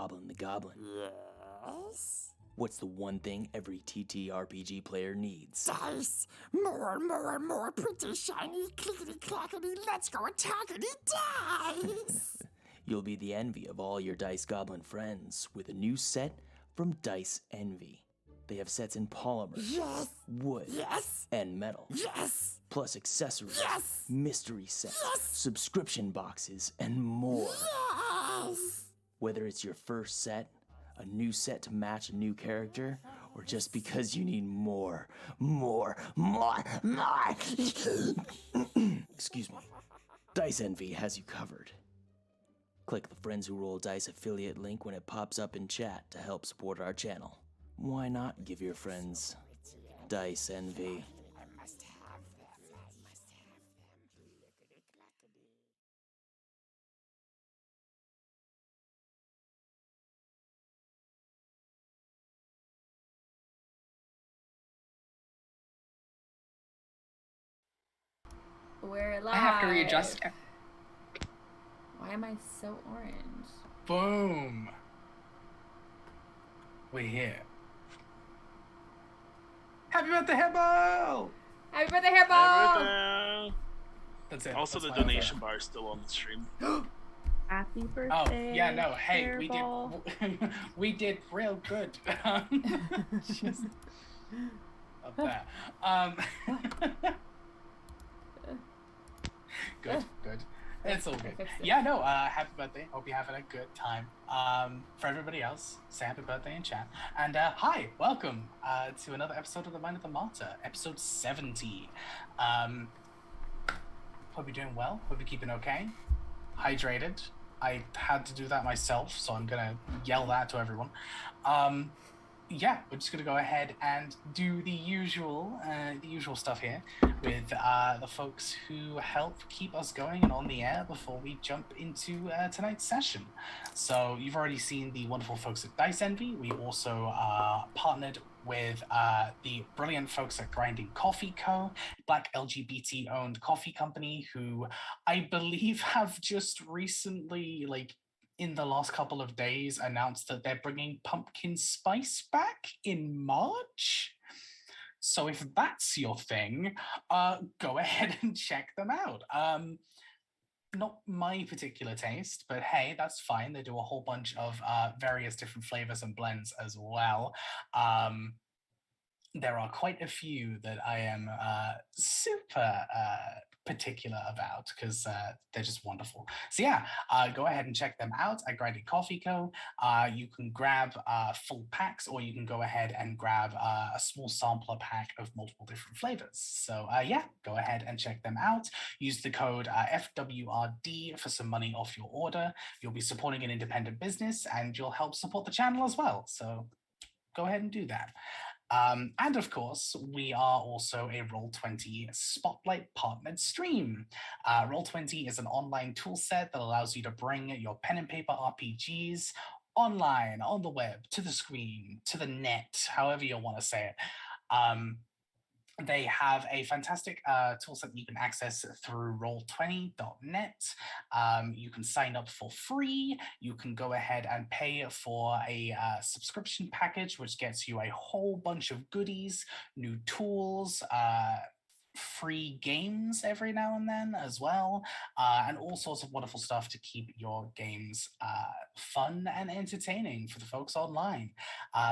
Goblin the Goblin. Yes? What's the one thing every TTRPG player needs? Dice! More pretty shiny clickety clackety, let's go attackity dice! You'll be the envy of all your Dice Goblin friends with a new set from Dice Envy. They have sets in polymer, Yes! wood, Yes! and metal. Yes! Plus accessories, Yes! mystery sets, Yes! subscription boxes, and more. Yes! Whether it's your first set, a new set to match a new character, or just because you need more. Excuse me. Dice Envy has you covered. Click the Friends Who Roll Dice affiliate link when it pops up in chat to help support our channel. Why not give your friends Dice Envy? I must have them. Lickety clackety. We're live. I have to readjust. Why am I so orange? Boom. We're here. Happy birthday, Hebo! Happy birthday, Hairball! Everything. That's it. Also, That's the my donation over. bar is still on the stream. Happy Oh, birthday. yeah, no, hey, Hairball. we did real good. Just up there. Good. It's all good. fixed it. Yeah, no, happy birthday. Hope you're having a good time. For everybody else, say happy birthday in chat. And hi, welcome to another episode of The Mind of the Martyr, episode 70. Hope you're doing well. Hope you're keeping okay. Hydrated. I had to do that myself, so I'm gonna yell that to everyone. Yeah, we're just gonna go ahead and do the usual stuff here with the folks who help keep us going and on the air before we jump into tonight's session. So you've already seen the wonderful folks at Dice Envy. We also partnered with the brilliant folks at Grinding Coffee Co., Black LGBT-owned coffee company, who I believe have just recently, like, in the last couple of days, announced that they're bringing pumpkin spice back in March. So if that's your thing, go ahead and check them out. Not my particular taste, but hey, that's fine. They do a whole bunch of various different flavors and blends as well. There are quite a few that I am super particular about because they're just wonderful. So yeah, go ahead and check them out at Grinding Coffee Co. You can grab full packs, or you can go ahead and grab a small sampler pack of multiple different flavors. So yeah, go ahead and check them out. Use the code FWRD for some money off your order. You'll be supporting an independent business, and you'll help support the channel as well. So go ahead and do that. And of course, we are also a Roll20 Spotlight partnered stream. Roll20 is an online toolset that allows you to bring your pen and paper RPGs online, on the web, to the screen, to the net, however you want to say it. They have a fantastic toolset that you can access through roll20.net. You can sign up for free. You can go ahead and pay for a subscription package, which gets you a whole bunch of goodies, new tools, free games every now and then as well, and all sorts of wonderful stuff to keep your games fun and entertaining for the folks online.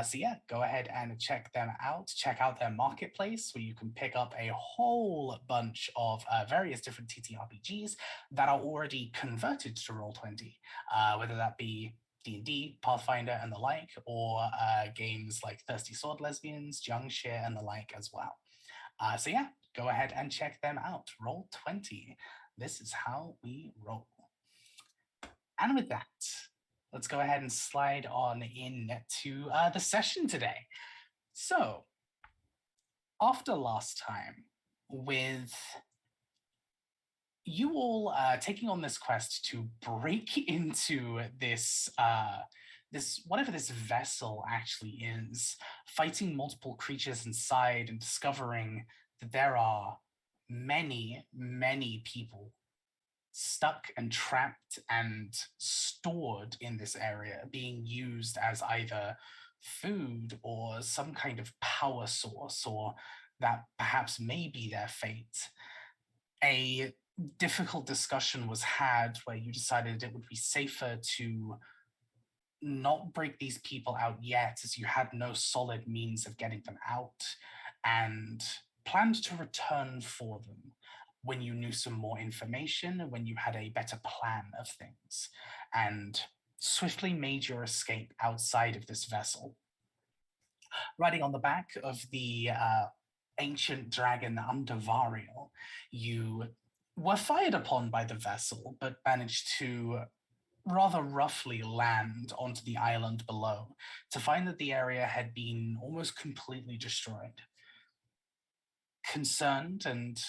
So yeah, go ahead and check them out. Check out their marketplace, where you can pick up a whole bunch of various different TTRPGs that are already converted to Roll20, whether that be D&D, Pathfinder, and the like, or games like Thirsty Sword Lesbians, Jungshare, and the like as well. So yeah, go ahead and check them out. Roll20. This is how we roll. And with that, let's go ahead and slide on in to the session today. So, after last time, with you all taking on this quest to break into this whatever this vessel actually is, fighting multiple creatures inside and discovering that there are many people stuck and trapped and stored in this area, being used as either food or some kind of power source, or that perhaps may be their fate. A difficult discussion was had where you decided it would be safer to not break these people out yet, as you had no solid means of getting them out, and planned to return for them when you knew some more information, when you had a better plan of things, and swiftly made your escape outside of this vessel. Riding on the back of the ancient dragon Undavariel, you were fired upon by the vessel, but managed to rather roughly land onto the island below to find that the area had been almost completely destroyed. Concerned and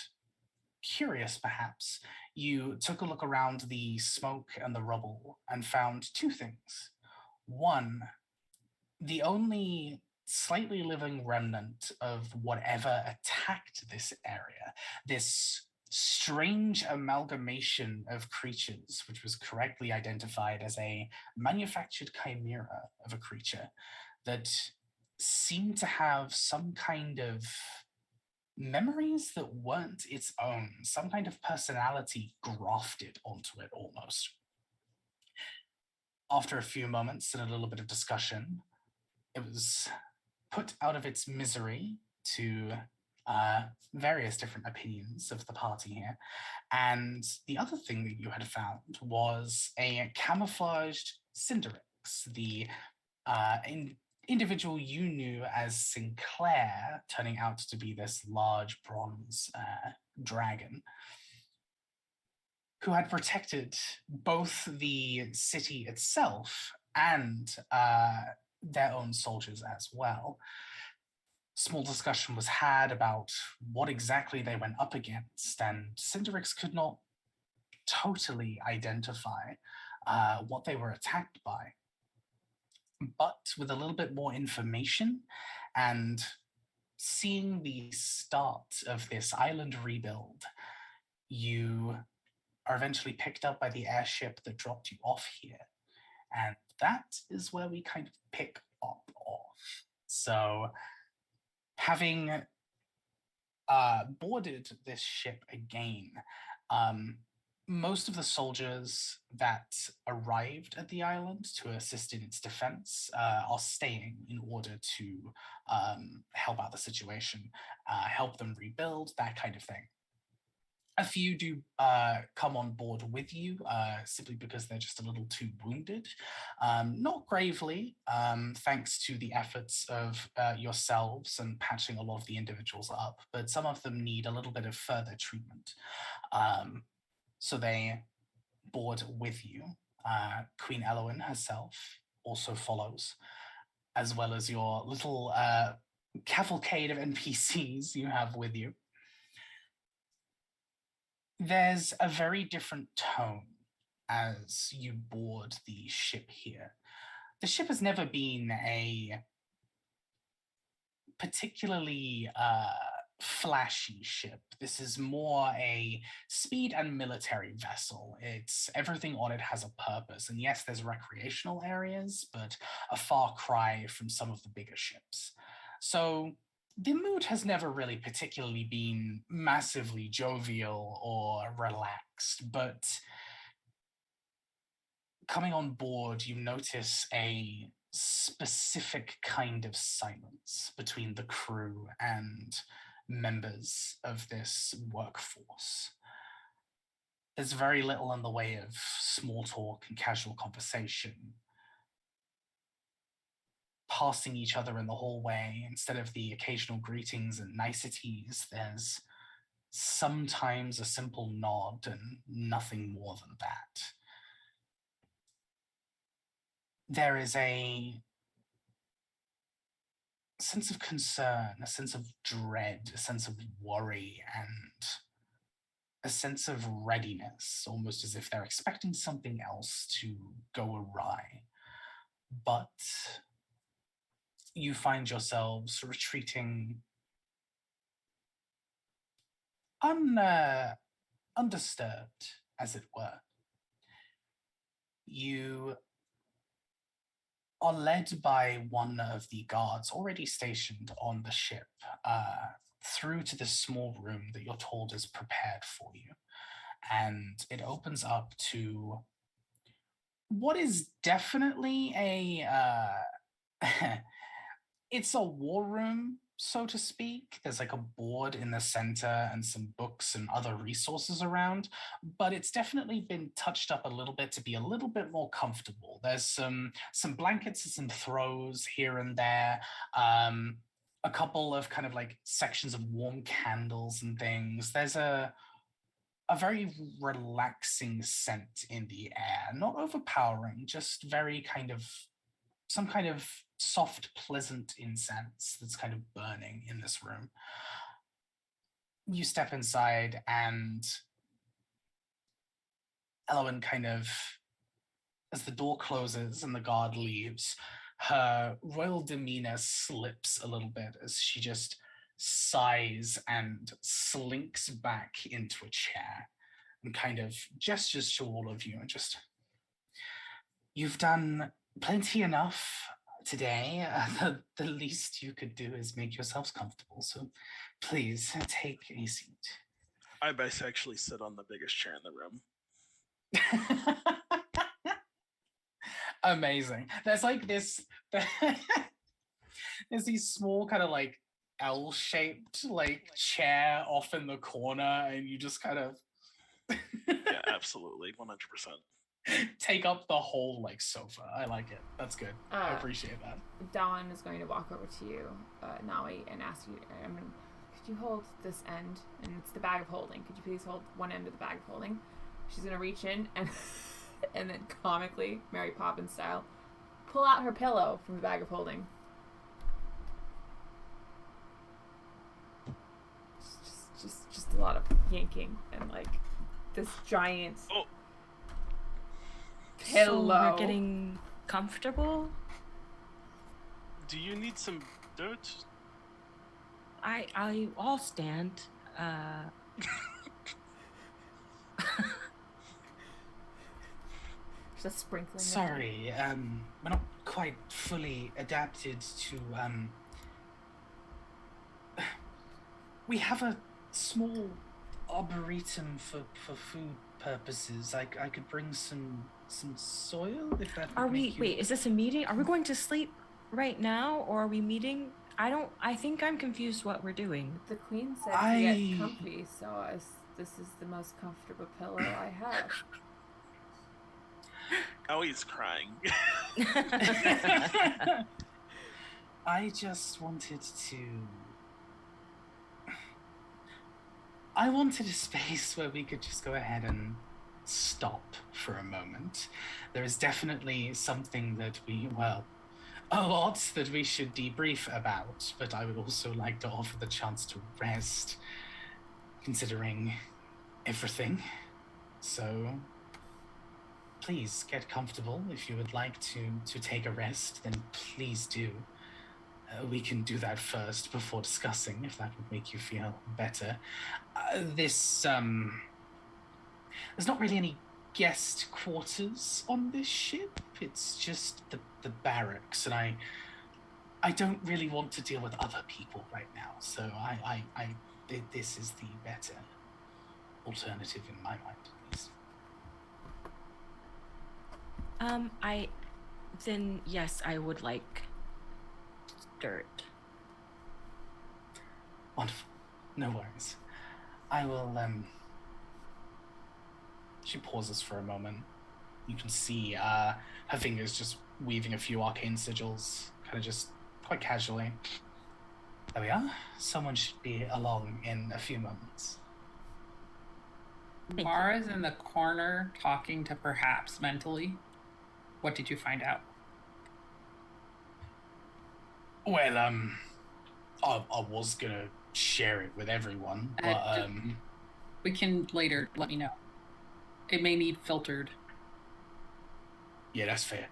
curious, perhaps, you took a look around the smoke and the rubble and found two things. One, the only slightly living remnant of whatever attacked this area, this strange amalgamation of creatures, which was correctly identified as a manufactured chimera of a creature that seemed to have some kind of memories that weren't its own, some kind of personality grafted onto it almost. After a few moments and a little bit of discussion, it was put out of its misery to various different opinions of the party here. And the other thing that you had found was a camouflaged Cinderix, the individual you knew as Sinclair, turning out to be this large bronze dragon, who had protected both the city itself and their own soldiers as well. Small discussion was had about what exactly they went up against, and Cinderix could not totally identify what they were attacked by. But with a little bit more information and seeing the start of this island rebuild, you are eventually picked up by the airship that dropped you off here. And that is where we kind of pick up off. So, having boarded this ship again, most of the soldiers that arrived at the island to assist in its defense are staying in order to help out the situation, help them rebuild, that kind of thing. A few do come on board with you simply because they're just a little too wounded. Not gravely, thanks to the efforts of yourselves and patching a lot of the individuals up, but some of them need a little bit of further treatment. So they board with you. Queen Elowen herself also follows, as well as your little cavalcade of NPCs you have with you. There's a very different tone as you board the ship here. The ship has never been a particularly flashy ship. This is more a speed and military vessel. It's everything on it has a purpose. And yes, there's recreational areas, but a far cry from some of the bigger ships. So the mood has never really particularly been massively jovial or relaxed, but coming on board, you notice a specific kind of silence between the crew and members of this workforce. There's very little in the way of small talk and casual conversation. Passing each other in the hallway, instead of the occasional greetings and niceties, there's sometimes a simple nod and nothing more than that. There is a sense of concern, a sense of dread, a sense of worry, and a sense of readiness, almost as if they're expecting something else to go awry. But you find yourselves retreating undisturbed as it were. You are led by one of the guards already stationed on the ship through to this small room that you're told is prepared for you. And it opens up to what is definitely it's a war room, so to speak. There's like a board in the center and some books and other resources around, but it's definitely been touched up a little bit to be a little bit more comfortable. There's some blankets and some throws here and there. A couple of kind of like sections of warm candles and things. There's a very relaxing scent in the air, not overpowering, just very kind of some kind of soft, pleasant incense that's kind of burning in this room. You step inside, and Elowen kind of, as the door closes and the guard leaves, her royal demeanor slips a little bit as she just sighs and slinks back into a chair and kind of gestures to all of you and just, you've done plenty enough today. The least you could do is make yourselves comfortable. So please take a seat. I bisexually sit on the biggest chair in the room. Amazing. There's like this, there's these small kind of like L-shaped like chair off in the corner, and you just kind of Yeah, absolutely, 100%. take up the whole like sofa. I like it. That's good. I appreciate that. Dawn is going to walk over to you, Nawi, and ask you, could you hold this end? And it's the bag of holding. Could you please hold one end of the bag of holding? She's going to reach in and and then comically, Mary Poppins style, pull out her pillow from the bag of holding. Just a lot of yanking and like this giant pillow. So we're getting comfortable? Do you need some dirt? I'll stand. Just sprinkling. Sorry, we're not quite fully adapted to we have a small arboretum for food purposes. I could bring some soil if that Are would we make you... wait, is this a meeting? Are we going to sleep right now, or are we meeting? I think I'm confused what we're doing. The queen said to get comfy, so this is the most comfortable pillow I have. Oh, he's crying. I just wanted to... I wanted a space where we could just go ahead and stop for a moment. There is definitely something that a lot that we should debrief about, but I would also like to offer the chance to rest, considering everything. So, please get comfortable. If you would like to take a rest, then please do. We can do that first before discussing, if that would make you feel better. There's not really any guest quarters on this ship. It's just the barracks, and I don't really want to deal with other people right now. So this is the better alternative in my mind, at least. Then yes, I would like dirt. Wonderful. No worries. I will, She pauses for a moment. You can see her fingers just weaving a few arcane sigils, kind of just quite casually. There we are. Someone should be along in a few moments. Mara's in the corner talking to perhaps mentally. What did you find out? Well, I was gonna share it with everyone, but we can later. Let me know. It may need filtered. Yeah, that's fair.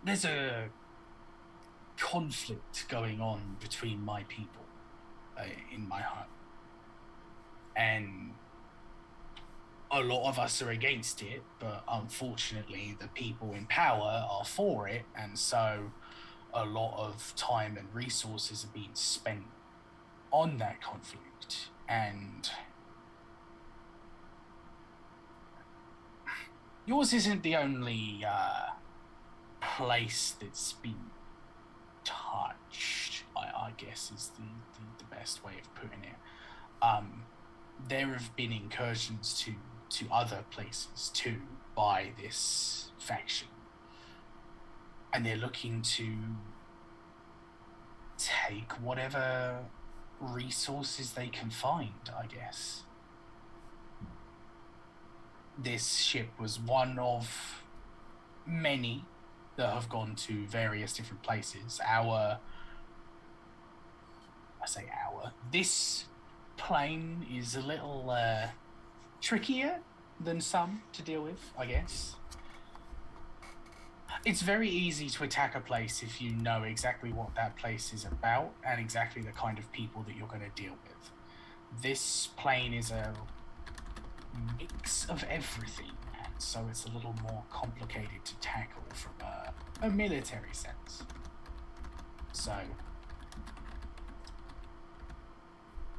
There's a conflict going on between my people in my home. And a lot of us are against it, but unfortunately the people in power are for it, and so a lot of time and resources are being spent on that conflict. And yours isn't the only place that's been touched, I guess is the best way of putting it. There have been incursions to other places too by this faction, and they're looking to take whatever resources they can find, I guess. This ship was one of many that have gone to various different places. This plane is a little trickier than some to deal with, I guess. It's very easy to attack a place if you know exactly what that place is about and exactly the kind of people that you're going to deal with. This plane is a mix of everything, and so it's a little more complicated to tackle from a military sense. So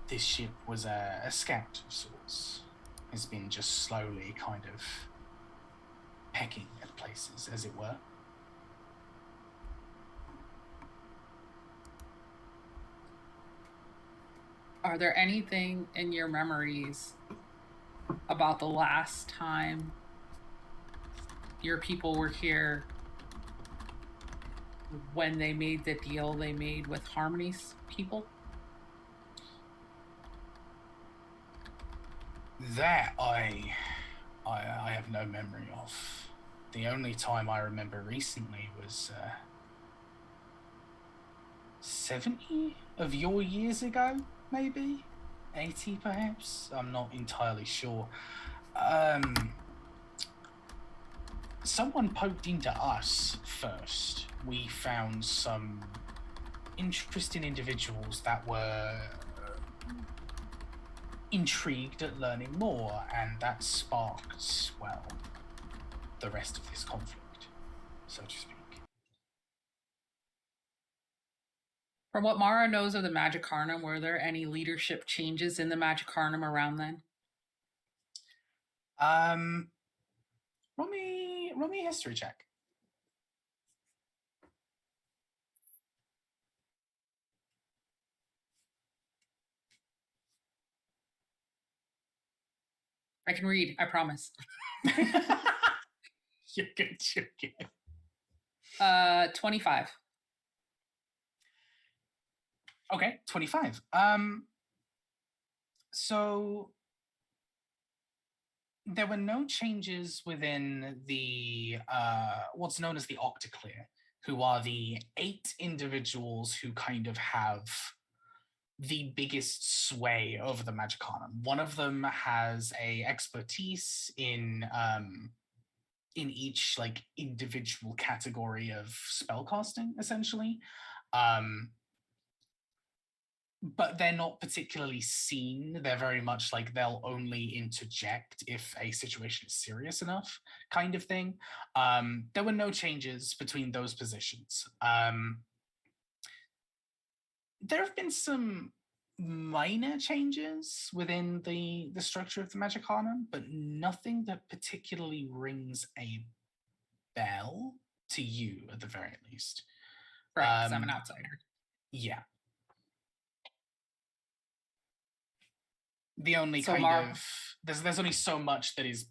this ship was a scout of sorts. Has been just slowly kind of pecking at places, as it were. Are there anything in your memories about the last time your people were here when they made the deal they made with Harmony's people? That I have no memory of. The only time I remember recently was 70 of your years ago, maybe 80 perhaps. I'm not entirely sure. Someone poked into us first. We found some interesting individuals that were intrigued at learning more, and that sparked, well, the rest of this conflict, so to speak. From what Mara knows of the Magicarnum, were there any leadership changes in the Magicarnum around then? Roll me a history check. I can read, I promise. You're good, you're good. 25. Okay, 25. So there were no changes within the what's known as the Octoclear, who are the 8 individuals who kind of have the biggest sway over the Magicanum. One of them has a expertise in each like individual category of spellcasting, essentially. But they're not particularly seen. They're very much like they'll only interject if a situation is serious enough, kind of thing. There were no changes between those positions. There have been some minor changes within the structure of the Magicanum, but nothing that particularly rings a bell to you, at the very least. Right, because I'm an outsider. Yeah. The only So there's only so much that is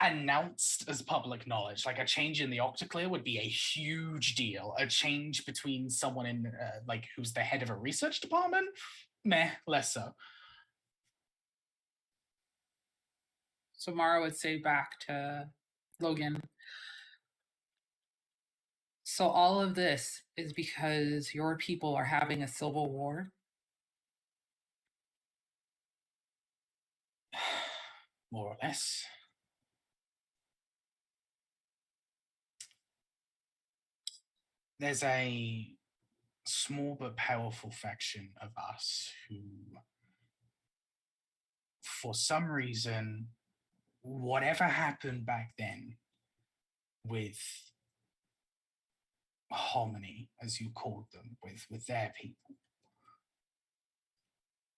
announced as public knowledge. Like a change in the Octoclear would be a huge deal. A change between someone in like who's the head of a research department, meh, less so. So Mara would say back to Logan, so all of this is because your people are having a civil war? More or less. There's a small but powerful faction of us who, for some reason, whatever happened back then with harmony, as you called them, with their people,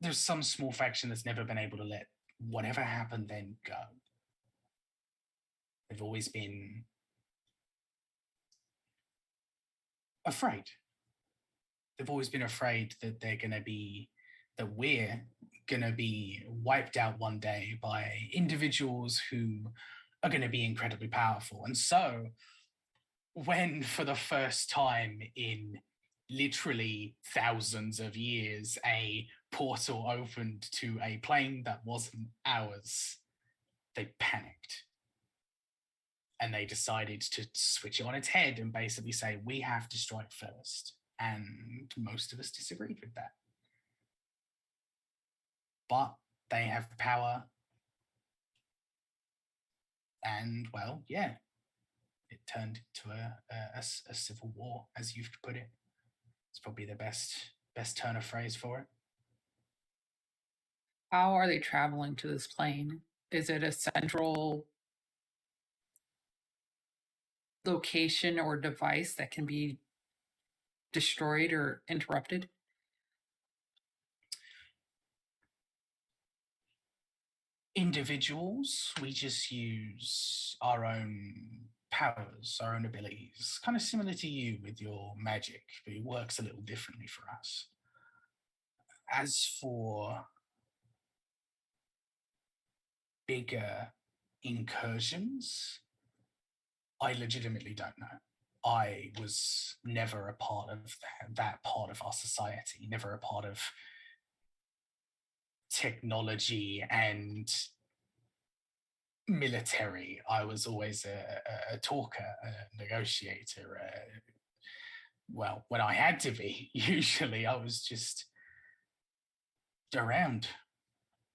there's some small faction that's never been able to let whatever happened then go. They've always been afraid. They've always been afraid that we're gonna be wiped out one day by individuals who are gonna be incredibly powerful. And so when for the first time in literally thousands of years, a portal opened to a plane that wasn't ours, they panicked. And they decided to switch it on its head and basically say, we have to strike first. And most of us disagreed with that. But they have power. And, well, yeah, it turned into a civil war, as you've put it. It's probably the best turn of phrase for it. How are they traveling to this plane? Is it a central location or device that can be destroyed or interrupted? Individuals, we just use our own powers, our own abilities, kind of similar to you with your magic, but it works a little differently for us. As for bigger incursions, I legitimately don't know. I was never a part of that part of our society, never a part of technology and military. I was always a talker, a negotiator. Well, when I had to be, usually I was just around.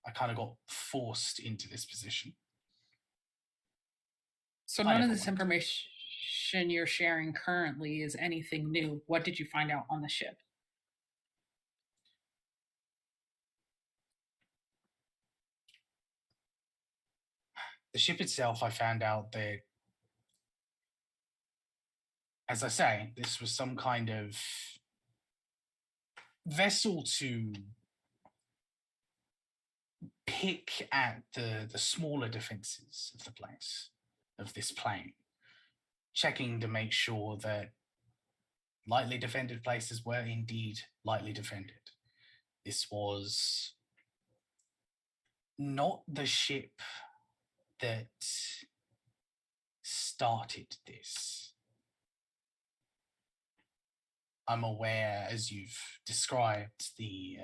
I kind of got forced into this position. So none of this information you're sharing currently is anything new. What did you find out on the ship? The ship itself, I found out that, as I say, this was some kind of vessel to pick at the smaller defenses of the place, of this plane, checking to make sure that lightly defended places were indeed lightly defended. This was not the ship that started this. I'm aware, as you've described, the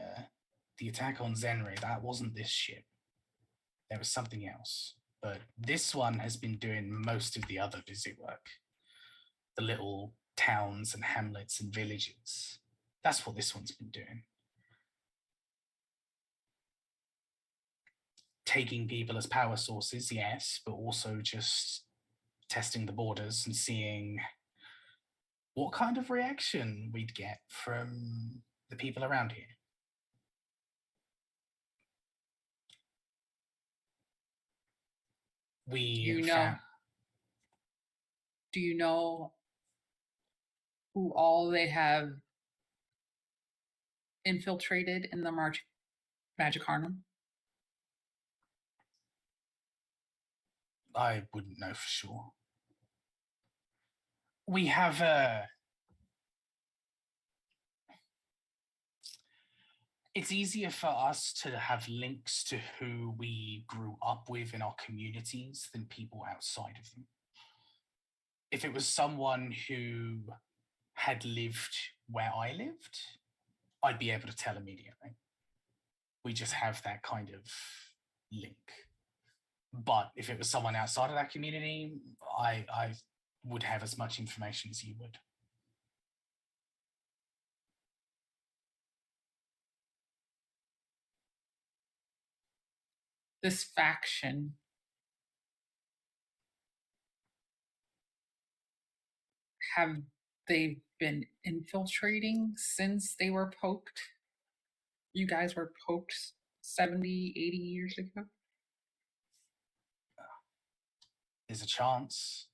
attack on Zenri, that wasn't this ship. There was something else. But this one has been doing most of the other busy work. The little towns and hamlets and villages. That's what this one's been doing. Taking people as power sources, yes, but also just testing the borders and seeing what kind of reaction we'd get from the people around here. Do you know who all they have infiltrated in the Magic Harnum? I wouldn't know for sure. We have it's easier for us to have links to who we grew up with in our communities than people outside of them. If it was someone who had lived where I lived, I'd be able to tell immediately. We just have that kind of link. But if it was someone outside of that community, I would have as much information as you would. This faction, have they been infiltrating since they were poked? You guys were poked 70, 80 years ago? There's a chance.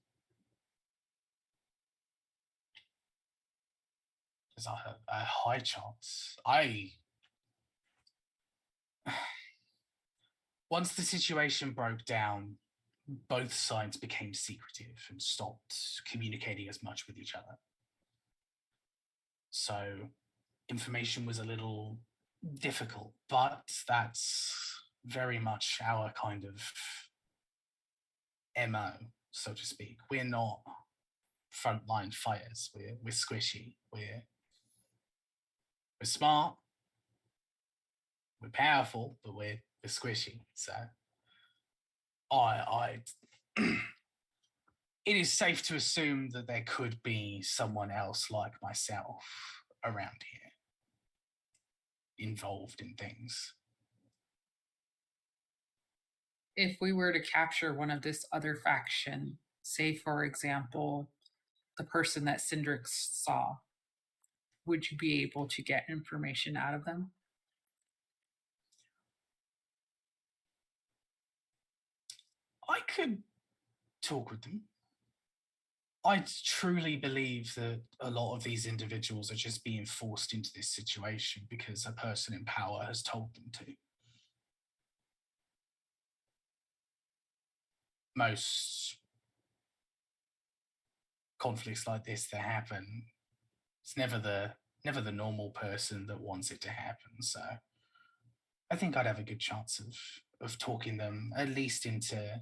There's a high chance. Once the situation broke down, both sides became secretive and stopped communicating as much with each other. So information was a little difficult, but that's very much our kind of MO, so to speak. We're not frontline fighters. We're squishy. We're smart. We're powerful, but we're squishy. So I it is safe to assume that there could be someone else like myself around here involved in things. If we were to capture one of this other faction, say for example, the person that Cindrix saw, would you be able to get information out of them? I could talk with them. I truly believe that a lot of these individuals are just being forced into this situation because a person in power has told them to. Most conflicts like this that happen, it's never the normal person that wants it to happen. So I think I'd have a good chance of talking them at least into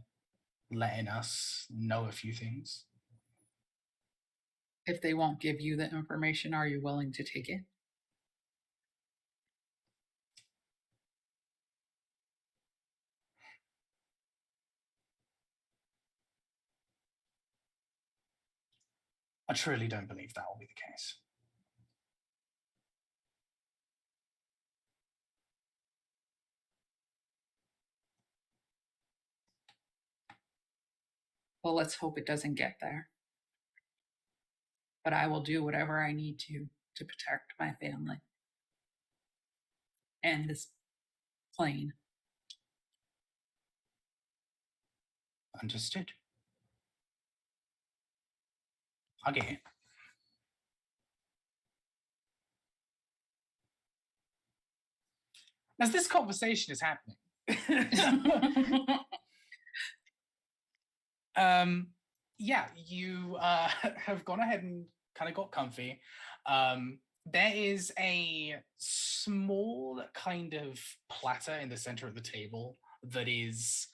letting us know a few things. If they won't give you the information, are you willing to take it? I truly don't believe that will be the case. Well, let's hope it doesn't get there. But I will do whatever I need to protect my family and this plane. Understood. I'll get it. As this conversation is happening, yeah, you have gone ahead and kind of got comfy. There is a small kind of platter in the center of the table that is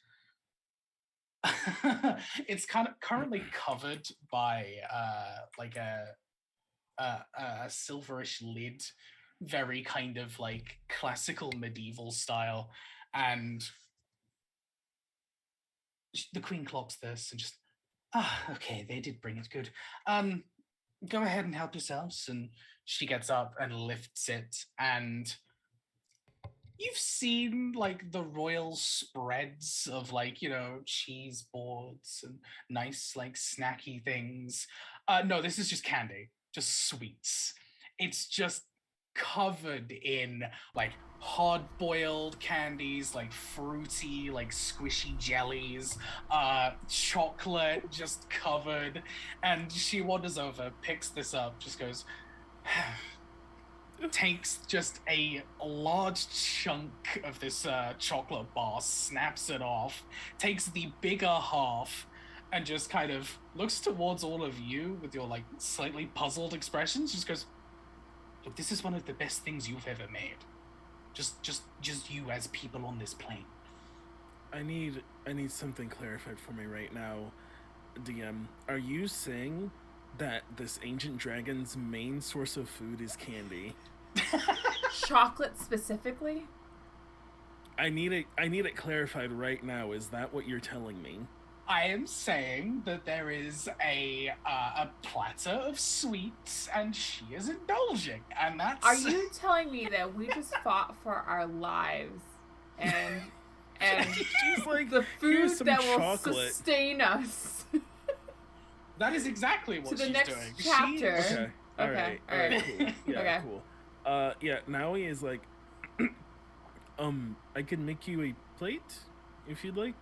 it's kind of currently covered by like a silverish lid, very kind of like classical medieval style, and the queen clocks this and just okay, they did bring it, good. Go ahead and help yourselves. And she gets up and lifts it, and you've seen like the royal spreads of like, you know, cheese boards and nice like snacky things. No, this is just candy, just sweets. It's just covered in like hard-boiled candies, like fruity, like squishy jellies, chocolate just covered. And she wanders over, picks this up, just goes takes just a large chunk of this chocolate bar, snaps it off, takes the bigger half, and just kind of looks towards all of you with your like slightly puzzled expressions. Just goes, "Look, this is one of the best things you've ever made. Just you as people on this plane." I need something clarified for me right now, DM. Are you saying that this ancient dragon's main source of food is candy? Chocolate specifically? I need it clarified right now. Is that what you're telling me? I am saying that there is a platter of sweets, and she is indulging, and that's. Are you telling me that we just fought for our lives, and she's like, the food some that will chocolate. sustain us That is exactly what to the she's next doing. chapter? Okay. Okay, All right, alright. cool. Yeah, Okay. cool. Yeah, Naoi is like, I can make you a plate if you'd like.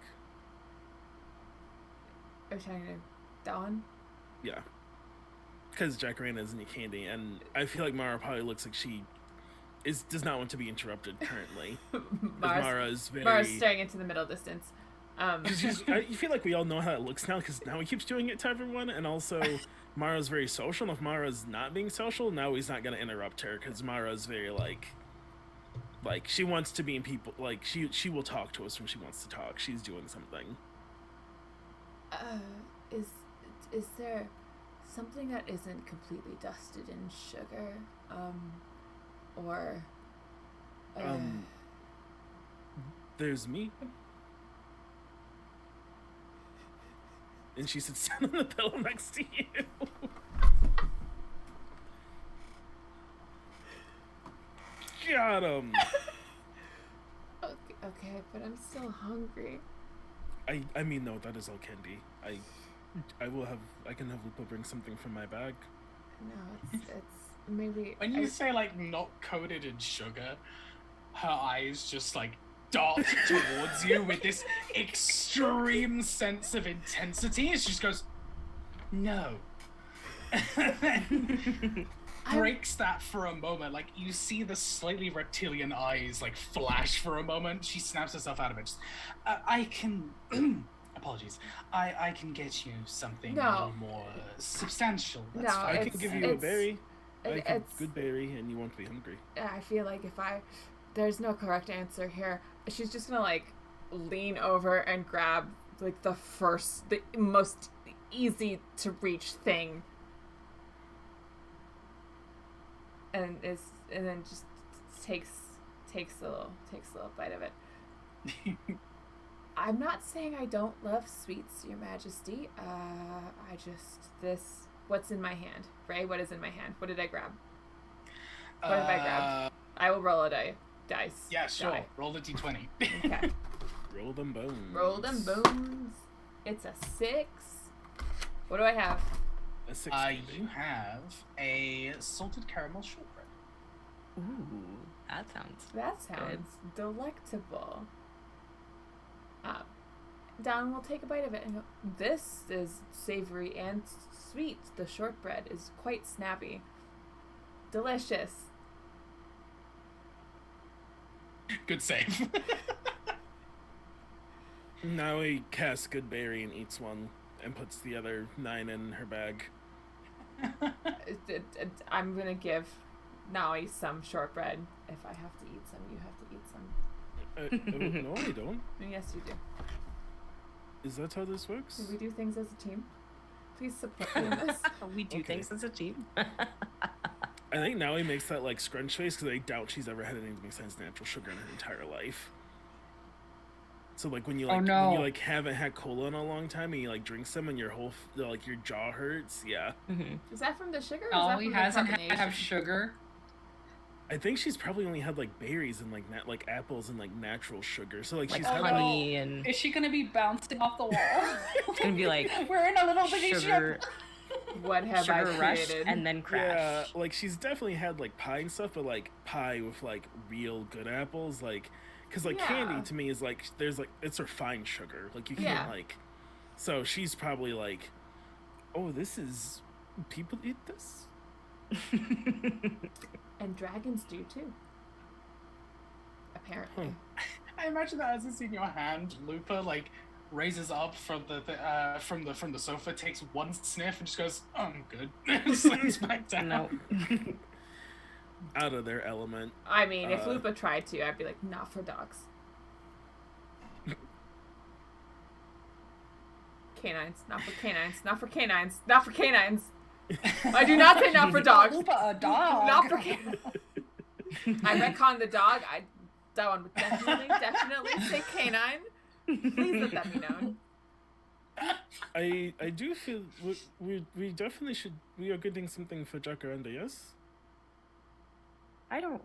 Are you talking to Dawn? Yeah. Because Jacaranda isn't a candy, and I feel like Mara probably looks like she does not want to be interrupted currently. 'Cause Mara is very. Mara's staring into the middle distance. I feel like we all know how it looks now, because now he keeps doing it to everyone, and also Mara's very social, and if Mara's not being social, now he's not going to interrupt her, because Mara's very, like, she wants to be in people, like, she will talk to us when she wants to talk. She's doing something. Is there something that isn't completely dusted in sugar? Or... There's me. And she sits down on the pillow next to you. Got him. Okay, but I'm still hungry. I mean, no, that is all candy. I can have Lupa bring something from my bag. No, it's maybe... When you say, like, not coated in sugar, her eyes just, like, dart towards you with this extreme sense of intensity. And she just goes, no. Breaks that for a moment. Like, you see the slightly reptilian eyes, like, flash for a moment. She snaps herself out of it. Just, I can... Apologies. I can get you something a little more substantial. That's fine. I can give you a berry. Good berry, and you won't be hungry. I feel like there's no correct answer here. She's just gonna, like, lean over and grab, like, the most easy to reach thing. And then just takes a little bite of it. I'm not saying I don't love sweets, Your Majesty. What's in my hand? Ray, what is in my hand? What did I grab? What have I grabbed? I will roll a dice. Yeah, sure. Die. Roll the d20. Okay. Roll them bones. Roll them bones. It's a 6. What do I have? A 6. You have a salted caramel shortbread. Ooh, that sounds delectable. Don will take a bite of it and go, this is savory and sweet. The shortbread is quite snappy. Delicious. Good save. Now he casts good berry and eats one and puts the other 9 in her bag. I'm gonna give Naoi some shortbread. If I have to eat some, you have to eat some. No, I don't. Yes, you do. Is that how this works? Do we do things as a team? Please support me in this. We do things as a team. I think now he makes that, like, scrunch face because I doubt she's ever had anything besides natural sugar in her entire life. So, like, when you haven't had cola in a long time and you, like, drink some and your whole your jaw hurts, yeah. Mm-hmm. Is that from the sugar? Or No, is that he from hasn't the had to have sugar. I think she's probably only had, like, berries and, like apples and, like, natural sugar. So, like she's Like had, honey and... Is she gonna be bouncing off the wall? It's gonna be like We're in a little bitty sugar, ship. What have I sugar rush created? and then crash. Yeah, like, she's definitely had, like, pie and stuff, but, like, pie with, like, real good apples, like... Because, like, candy to me is, like, there's, like, it's refined sugar. Like, you can't, like... So she's probably, like, oh, this is... People eat this? And dragons do, too. Apparently. I imagine that as it's in your hand, Lupa, like, raises up from the sofa, takes one sniff, and just goes, oh, I'm good. Slams back down. No. Out of their element. I mean, if Lupa tried to, I'd be like, not for dogs. Canines, not for canines, not for canines, not for canines. I do not say not for dogs. Lupa, a dog. Not for canines. I retcon the dog. That one would definitely say canine. Please let that be known. I do feel we definitely should. We are getting something for Jacaranda, yes? I don't.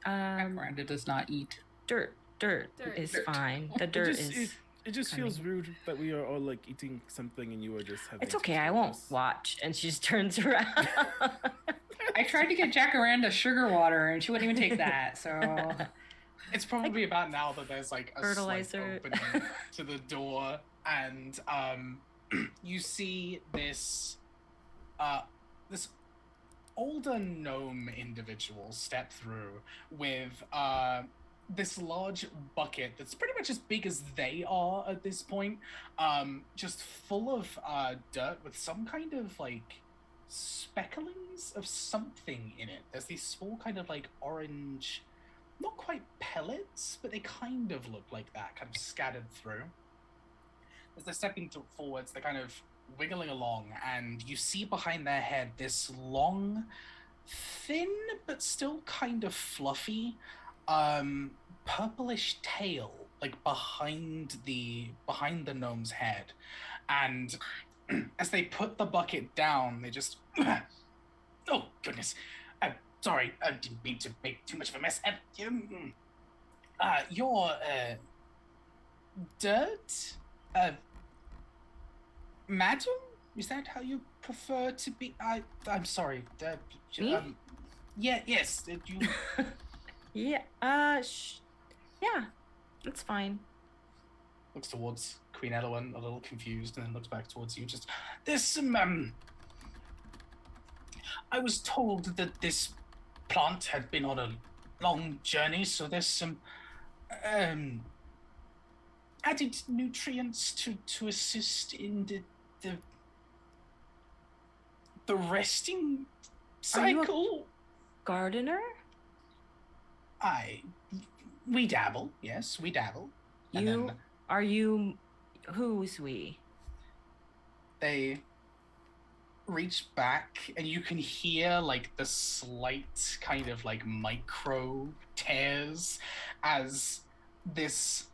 Miranda does not eat. Dirt Dirt. is fine. The dirt is. It just feels rude that we are all like eating something and you are just having. It's okay. I won't watch. And she just turns around. I tried to get Jacaranda sugar water, and she wouldn't even take that. So it's probably about now that there's like a fertilizer slight opening to the door, and you see this this older gnome individual step through with this large bucket that's pretty much as big as they are at this point, just full of dirt with some kind of like specklings of something in it. There's these small kind of like orange, not quite pellets, but they kind of look like that, kind of scattered through. As they're stepping forwards, they're kind of wiggling along, and you see behind their head this long, thin but still kind of fluffy purplish tail, like behind the gnome's head. And as they put the bucket down, they just oh goodness, sorry, I didn't mean to make too much of a mess. Your dirt, madam, is that how you prefer to be? I'm sorry. Me? Yeah, yes. You. Yeah. Yeah. It's fine. Looks towards Queen Elowen, a little confused, and then looks back towards you. Just there's some. I was told that this plant had been on a long journey, so there's some added nutrients to assist in the resting cycle. Are you a gardener? We dabble. Yes, we dabble. Are you? Who's we? They reach back, and you can hear like the slight kind of like micro tears as this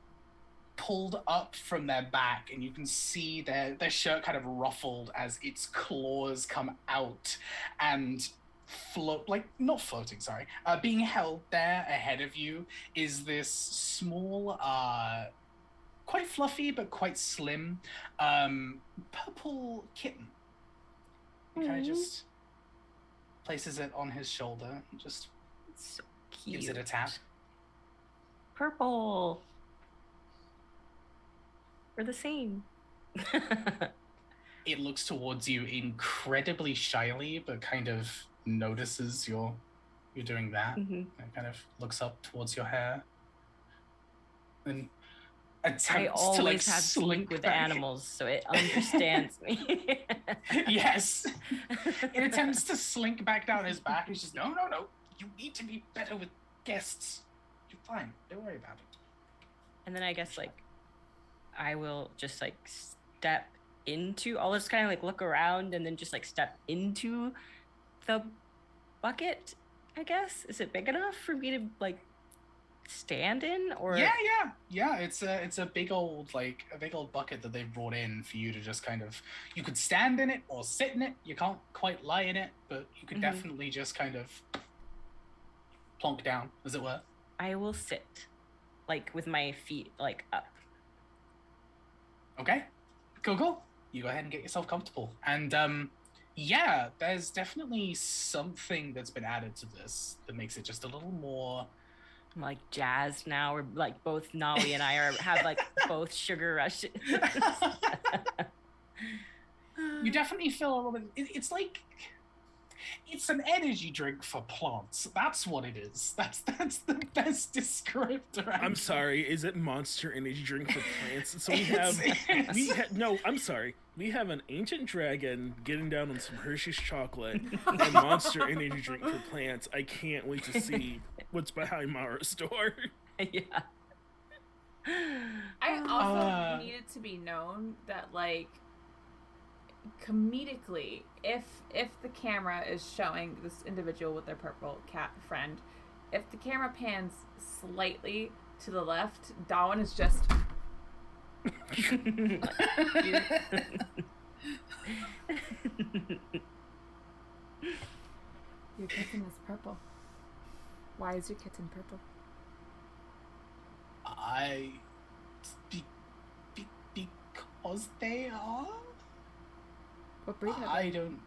pulled up from their back, and you can see their shirt kind of ruffled as its claws come out and being held there ahead of you is this small quite fluffy but quite slim purple kitten. He kind of just places it on his shoulder and just so cute. Gives it a tap. Purple. We're the same. It looks towards you incredibly shyly, but kind of notices you're doing that. Mm-hmm. It kind of looks up towards your hair and attempts I always to like have slink with back. animals, so it understands me. Yes. It attempts to slink back down his back. He's just, no. You need to be better with guests. You're fine. Don't worry about it. And then I guess like I will just like step into. I'll just kind of like look around and then just like step into the bucket. I guess is it big enough for me to like stand in? Or yeah, it's a big old bucket that they've brought in for you to just kind of, you could stand in it or sit in it. You can't quite lie in it, but you could definitely just kind of plonk down, as it were. I will sit like with my feet like up. Okay, cool. You go ahead and get yourself comfortable. And yeah, there's definitely something that's been added to this that makes it just a little more I'm like jazzed now. We're like both Nolly and I have like both sugar rushes. You definitely feel a little bit. It's like it's an energy drink for plants. That's what it is. That's the best descriptor. I'm sorry. Is it Monster Energy drink for plants? So I'm sorry. We have an ancient dragon getting down on some Hershey's chocolate and Monster Energy drink for plants. I can't wait to see what's behind Mara's store. Yeah. I also need it to be known that, like, comedically, if the camera is showing this individual with their purple cat friend, if the camera pans slightly to the left, Darwin is just your kitten is purple. Why is your kitten purple? because they are. What breed are I they? don't.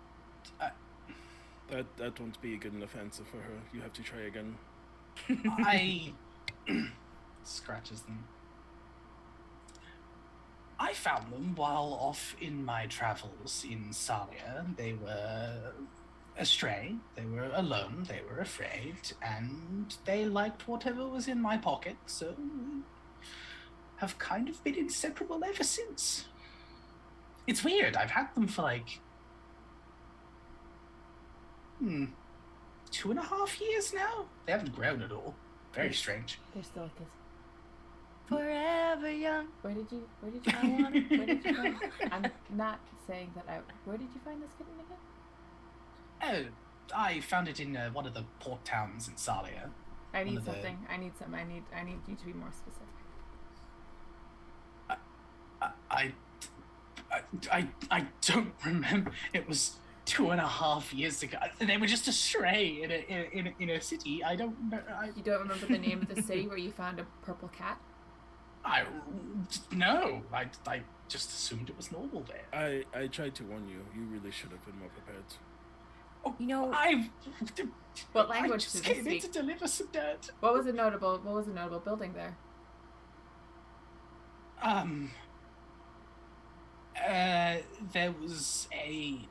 That won't be a good enough answer for her. You have to try again. I scratches them. I found them while off in my travels in Salia. They were astray, they were alone, they were afraid, and they liked whatever was in my pocket, so have kind of been inseparable ever since. It's weird, I've had them for like 2.5 years now. They haven't grown at all. Very strange. They're still kids. Forever young. Where did you find one? Where did you find? I'm not saying that I. Where did you find this kitten again? Oh, I found it in one of the port towns in Salia. I One need of the- something. I need some. I need you to be more specific. I don't remember. It was 2.5 years ago. They were just astray in a city. I don't know. You don't remember the name of the city where you found a purple cat? No. I just assumed it was normal there. I tried to warn you. You really should have been more prepared. You know, What I language just did they came in speak? to deliver some dirt. What was a notable building there? There was a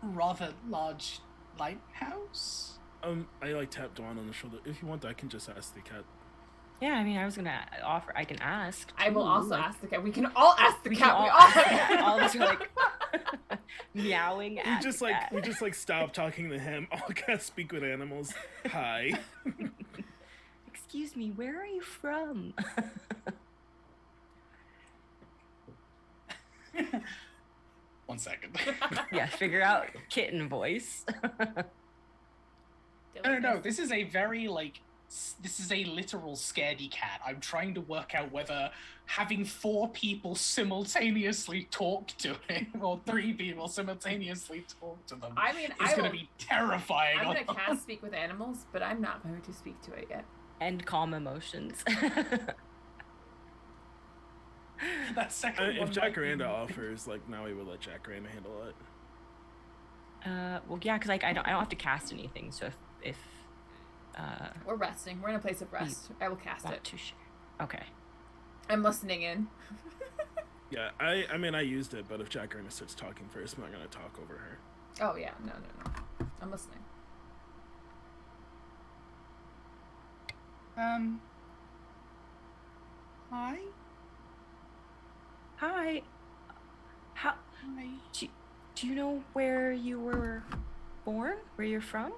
rather large lighthouse. I like tapped Dawn on the shoulder. If you want, I can just ask the cat. yeah, I mean, I was gonna offer. I can ask. I will too, also like, ask the cat. We can all ask the We cat. can We all all ask the cat. All of us are like meowing at the cat. We just like stop talking to him. All cats speak with animals. Hi. Excuse me, where are you from? One second. Yeah, figure out kitten voice. No. This is a very this is a literal scaredy cat. I'm trying to work out whether having 4 people simultaneously talk to him or 3 people simultaneously talk to them I mean, is going to be terrifying. I'm gonna cast speak with animals, but I'm not going to speak to it yet. And calm emotions. That second one If might be- Jacaranda offers, like, now we will let Jacaranda handle it. Well, yeah, because like I don't have to cast anything. So if We're resting. We're in a place of rest. I will cast want it. to share, okay. I'm listening in. Yeah, I mean, I used it, but if Jacaranda starts talking first, I'm not gonna talk over her. Oh yeah, no. I'm listening. Hi. Hi. How Hi. do you know where you were born? Where you're from?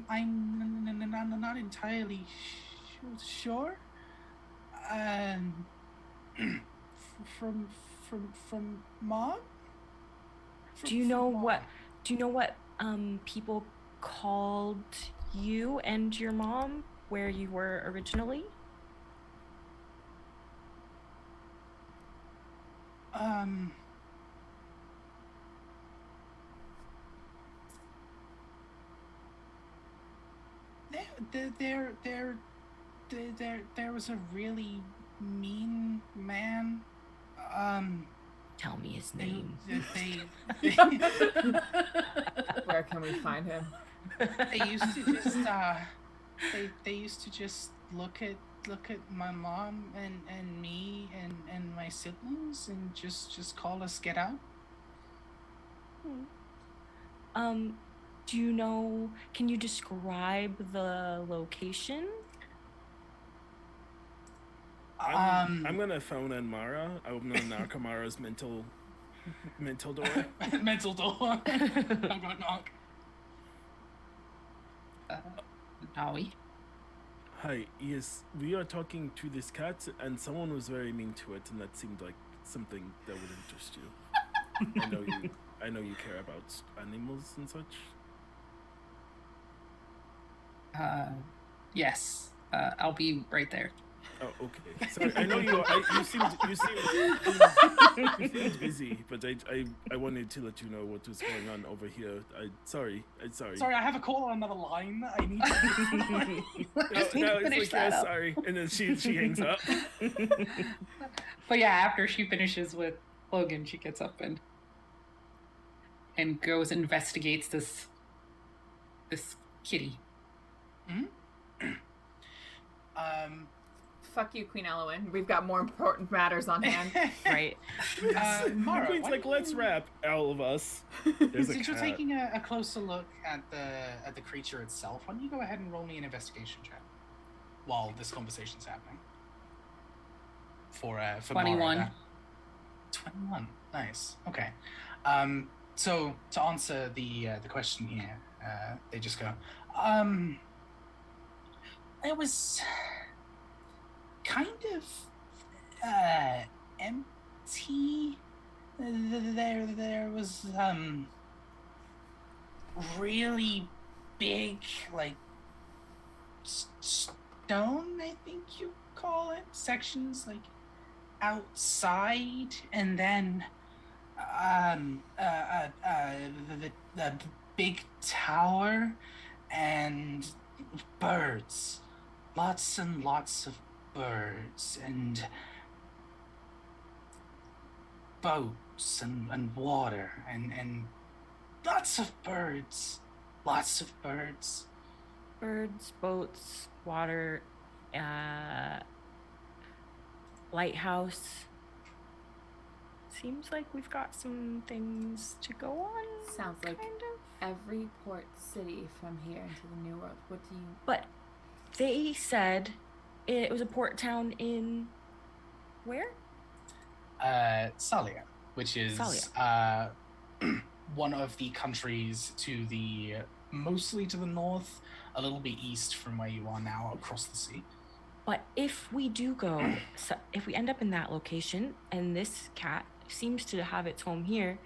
I'm not entirely sure. From mom. Do you know what people called you and your mom where you were originally? There was a really mean man. Tell me his name. Where can we find him? They used to just they used to just look at my mom and me and my siblings and just call us get out. Do you know, can you describe the location? I'm gonna phone in Mara. I'm gonna knock on Mara's mental door. Mental door. knock knock. Naui. Hi, yes, we are talking to this cat, and someone was very mean to it, and that seemed like something that would interest you. I know you care about animals and such. Yes. I'll be right there. Oh, okay. Sorry, I know you. You seemed busy, but I wanted to let you know what was going on over here. Sorry. Sorry, I have a call on another line. I need to. Just need to finish that up. Sorry, and then she hangs up. But yeah, after she finishes with Logan, she gets up and goes and investigates this kitty. Fuck you, Queen Elwyn. We've got more important matters on hand. Right. Mara, Queen's why like, don't let's you- wrap all of us. There's a Since you're cat. taking a closer look at the creature itself, why don't you go ahead and roll me an investigation check while this conversation's happening? For 21. Mara, 21. Nice. Okay. So to answer the question here, they just go, it was kind of empty. There was really big, like stone, I think you call it, sections like outside, and then the big tower and birds, lots and lots of birds and boats and water and lots of birds. Birds, boats, water, lighthouse. Seems like we've got some things to go on. Sounds like kind of. every port city from here into the New World. What do you... But they said it was a port town in where? Salia, which is Salia. one of the countries to the mostly to the north, a little bit east from where you are now, across the sea. But if we do go, so if we end up in that location and this cat seems to have its home here,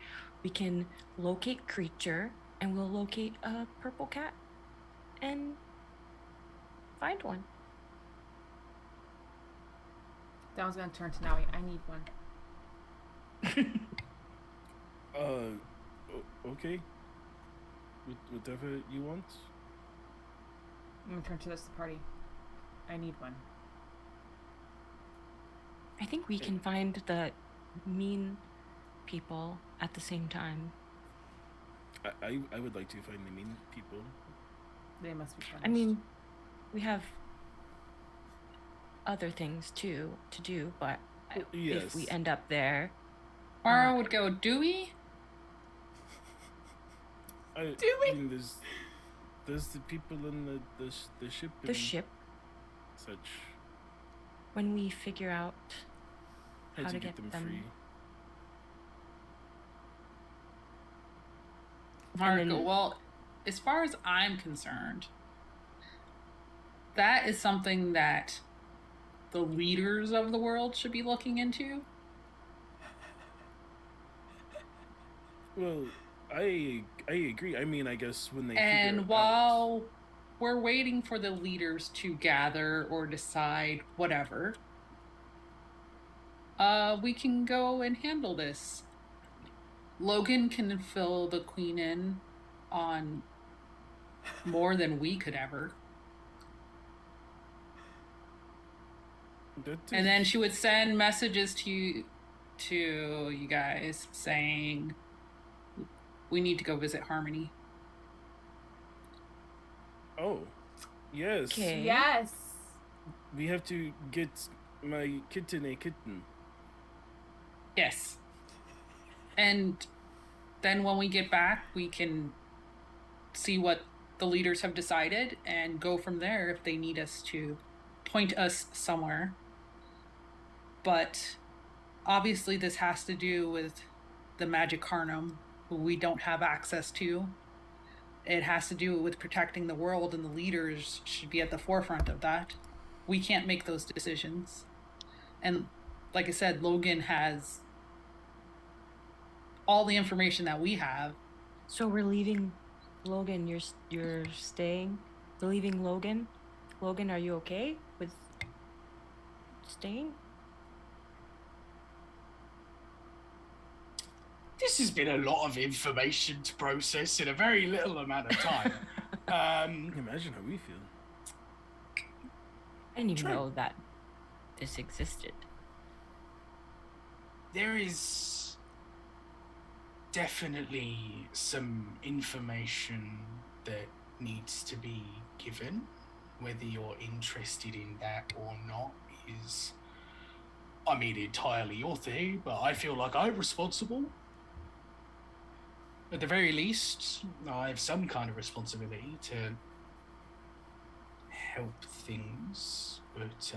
we can locate creature and we'll locate a purple cat and find one. That one's gonna turn to Naui. I need one. Okay. Whatever you want. I'm gonna turn to this party. I need one. I think we can find the mean people at the same time. I would like to find the mean people. They must be punished. I mean, we have other things too to do, but Yes. if we end up there, Mara would go, do we? Do we? I mean, there's the people in the ship. the and ship, Such. when we figure out How how to to get them free. Mara And go, then- well, as far as I'm concerned, that is something that the leaders of the world should be looking into. Well, I agree. I mean, I guess when they figure And out- while we're waiting for the leaders to gather or decide whatever, we can go and handle this. Logan can fill the queen in on more than we could ever. That And then she would send messages to you guys saying we need to go visit Harmony. Oh, yes. Okay. Yes. We have to get my kitten a kitten. Yes. And then when we get back, we can see what the leaders have decided and go from there if they need us to point us somewhere. But obviously this has to do with the Magic Carnum, who we don't have access to. It has to do with protecting the world, and the leaders should be at the forefront of that. We can't make those decisions. And like I said, Logan has all the information that we have. So we're leaving Logan. You're staying. We're leaving Logan. Logan, are you okay with staying? This has been a lot of information to process in a very little amount of time. Imagine how we feel. I didn't even True. know that this existed. There is definitely some information that needs to be given. Whether you're interested in that or not is, I mean, entirely your thing, but I feel like I'm responsible. At the very least, I have some kind of responsibility to help things, but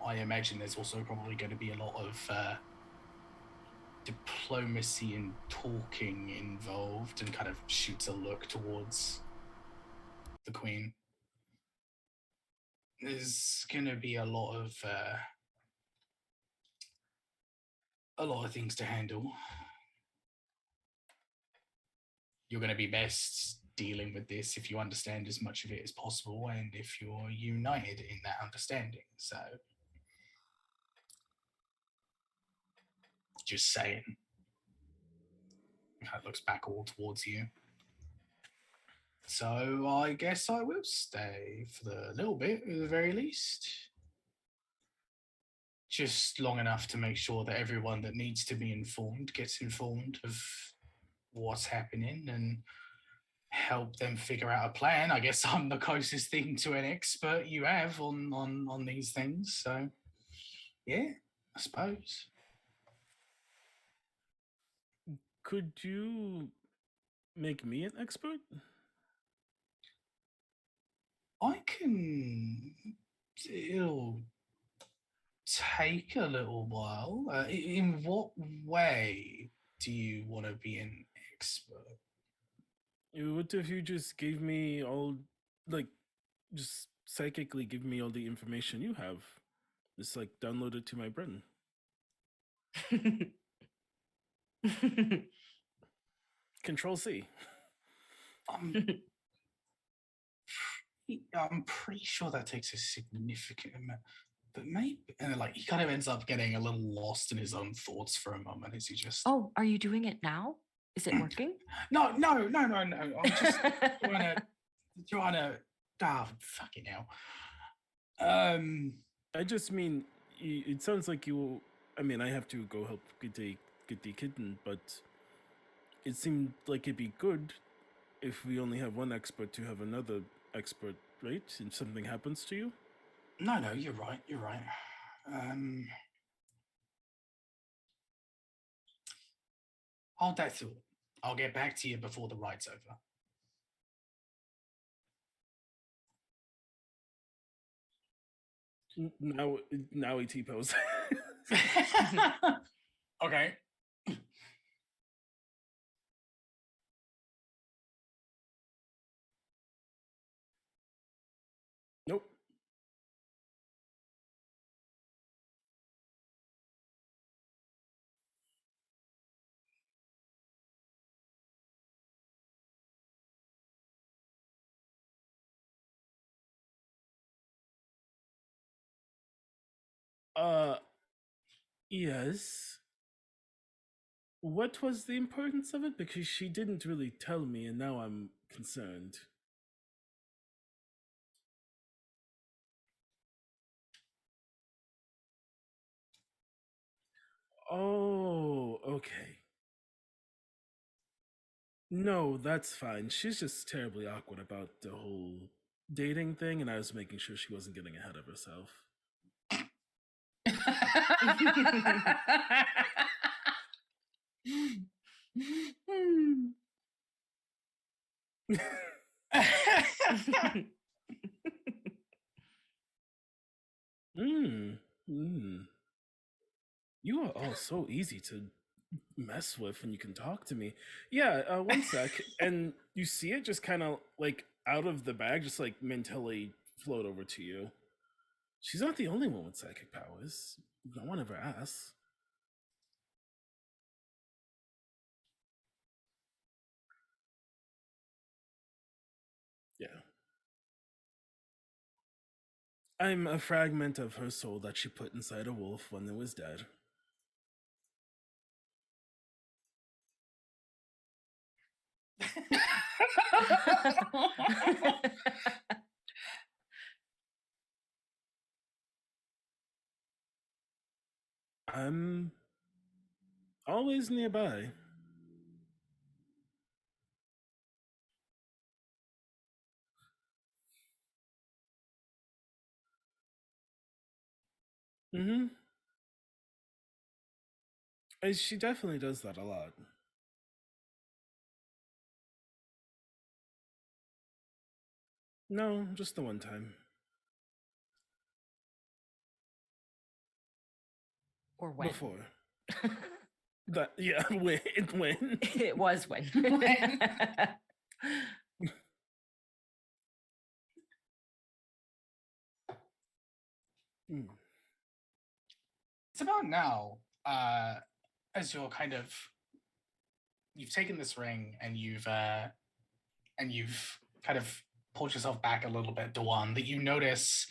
I imagine there's also probably going to be a lot of diplomacy and talking involved, and kind of shoots a look towards the Queen. There's going to be a lot of things to handle. You're going to be best dealing with this if you understand as much of it as possible, and if you're united in that understanding. So, just saying. That looks back all towards you. So I guess I will stay for the little bit, at the very least. Just long enough to make sure that everyone that needs to be informed gets informed of what's happening and help them figure out a plan. I guess I'm the closest thing to an expert you have on these things. So, yeah, I suppose. Could you make me an expert? I can. It'll take a little while. In what way do you want to be an expert? What if you just gave me all, like, just psychically give me all the information you have? Just like download it to my brain. Control C. I'm pretty sure that takes a significant amount, but maybe, and like he kind of ends up getting a little lost in his own thoughts for a moment as he just. Oh, are you doing it now? Is it working? No. I'm just trying to. Ah, fucking hell. I just mean, it sounds like you. I mean, I have to go help get the kitten, but it seemed like it'd be good if we only have one expert to have another expert, right? If something happens to you. No, you're right. Hold that thought. I'll get back to you before the ride's over. Now he T-pose. Okay. Nope. Yes. What was the importance of it? Because she didn't really tell me, and now I'm concerned. Oh, okay. No, that's fine. She's just terribly awkward about the whole dating thing, and I was making sure she wasn't getting ahead of herself. You are all so easy to mess with when you can talk to me. Yeah, one sec. And you see it just kind of like out of the bag, just like mentally float over to you. She's not the only one with psychic powers. No one ever asks. Yeah. I'm a fragment of her soul that she put inside a wolf when it was dead. I'm always nearby. Mm-hmm. She definitely does that a lot. No, just the one time. Or when? Before. That yeah, when. It was when. Mm. It's about now, as you're you've taken this ring and you've kind of pulled yourself back a little bit, Dewan, that you notice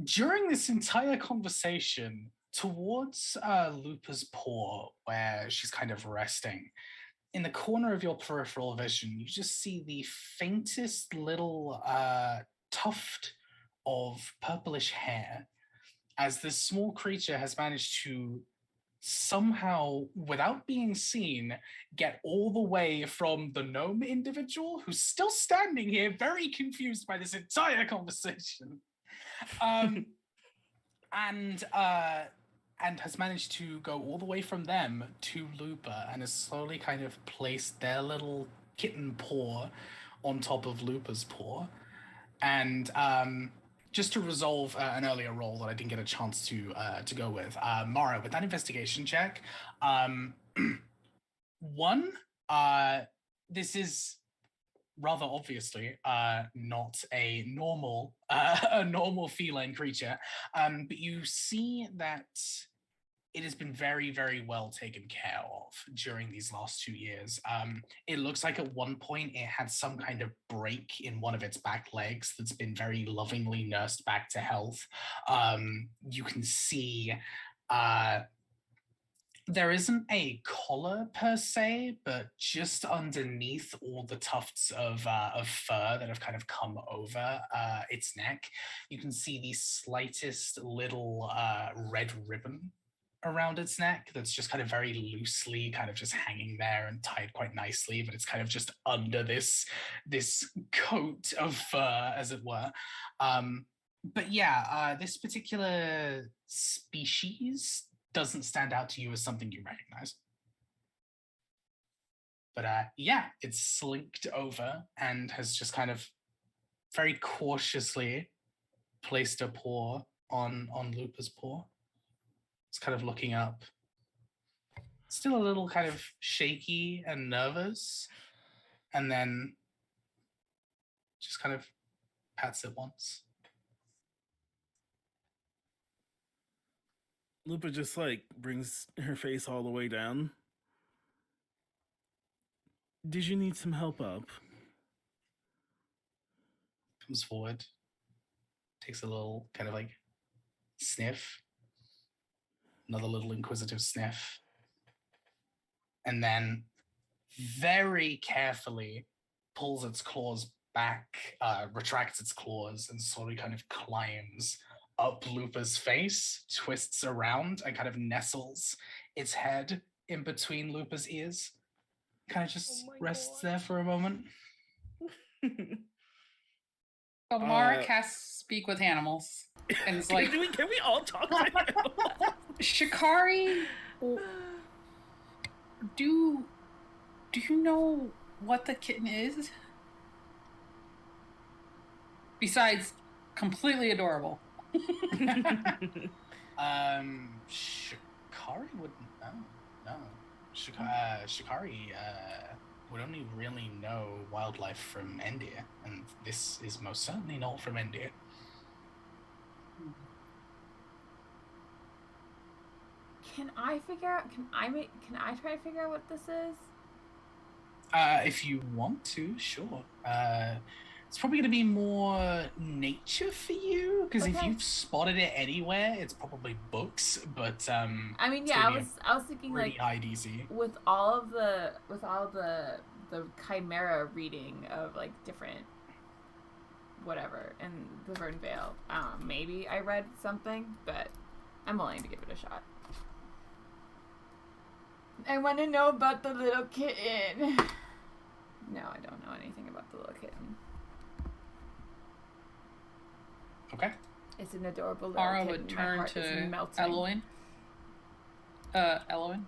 during this entire conversation towards Lupa's paw, where she's kind of resting, in the corner of your peripheral vision, you just see the faintest little tuft of purplish hair as this small creature has managed to somehow, without being seen, get all the way from the gnome individual, who's still standing here, very confused by this entire conversation, and has managed to go all the way from them to Lupa, and has slowly kind of placed their little kitten paw on top of Lupa's paw, and just to resolve an earlier roll that I didn't get a chance to go with, Mara, with that investigation check, one, this is rather obviously not a normal feline creature, but you see that it has been very, very well taken care of during these last 2 years. It looks like at one point it had some kind of break in one of its back legs that's been very lovingly nursed back to health. You can see there isn't a collar per se, but just underneath all the tufts of fur that have kind of come over its neck, you can see the slightest little red ribbon around its neck that's just kind of very loosely kind of just hanging there and tied quite nicely, but it's kind of just under this coat of fur, as it were. But yeah, this particular species doesn't stand out to you as something you recognize. But yeah, it's slinked over and has just kind of very cautiously placed a paw on Lupa's paw. It's kind of looking up. Still a little kind of shaky and nervous. And then just kind of pats it once. Lupa just like brings her face all the way down. Did you need some help up? Comes forward. Takes a little kind of like sniff. Another little inquisitive sniff. And then very carefully pulls its claws back, retracts its claws, and slowly kind of climbs up Lupa's face, twists around, and kind of nestles its head in between Lupa's ears. Kind of just rests there for a moment. Well, Mara casts speak with animals, and it's like, can we all talk to him? Shikari, do you know what the kitten is? Besides, completely adorable. Shikari wouldn't know. No. Shikari would only really know wildlife from India, and this is most certainly not from India. Can I figure out? Can I try to figure out what this is? If you want to, sure. It's probably going to be more nature for you, because if Okay. you've spotted it anywhere, it's probably books. But I mean, it's yeah, gonna be I was thinking pretty like high DC. with all the chimera reading of like different whatever in the Verdant Vale. Maybe I read something, but I'm willing to give it a shot. I want to know about the little kitten. No, I don't know anything about the little kitten. Okay. It's an adorable little Mara kitten. would My turn heart is to melting. Elowen. Elowen,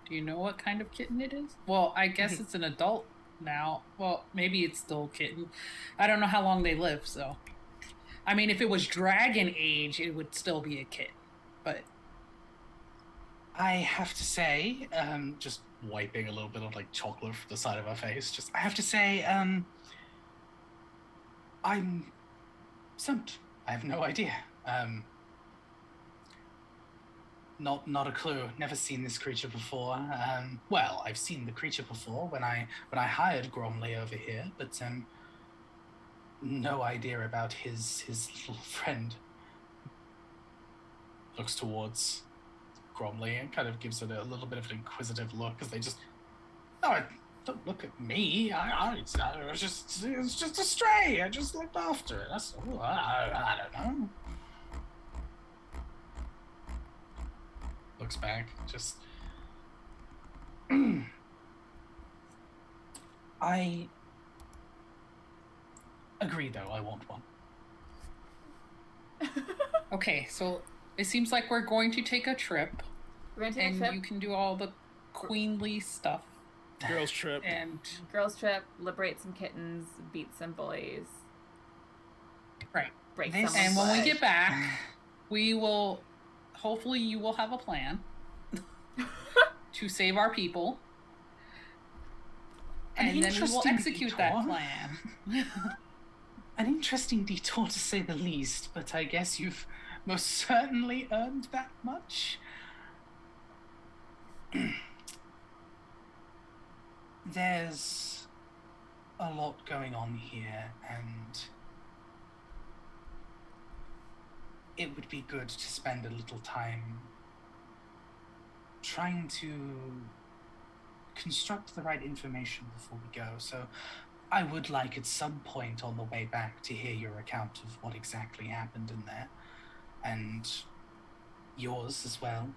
do you know what kind of kitten it is? Well, I guess it's an adult now. Well, maybe it's still a kitten. I don't know how long they live, so. I mean, if it was dragon age, it would still be a kitten. But I have to say, just wiping a little bit of like chocolate from the side of her face. I have to say, I'm stumped. I have no idea. Not a clue. Never seen this creature before. Well, I've seen the creature before when I hired Gromley over here, but no idea about his little friend. Looks towards Gromley and kind of gives it a little bit of an inquisitive look as they just. No, don't look at me. It's just a stray. I just looked after it. That's all. I don't know. Looks back. Just. I agree, though. I want one. okay, so it seems like we're going to take a trip, We're gonna take a and trip. you can do all the queenly stuff. Girls trip. And Girls trip. Liberate some kittens. Beat some boys. right. Break This- someone's And when we leg. get back, we will. Hopefully, you will have a plan to save our people. An And then we will interesting execute that detour. plan. An interesting detour, to say the least, but I guess you've most certainly earned that much. There's a lot going on here, and it would be good to spend a little time trying to construct the right information before we go. So I would like at some point on the way back to hear your account of what exactly happened in there, and yours as well,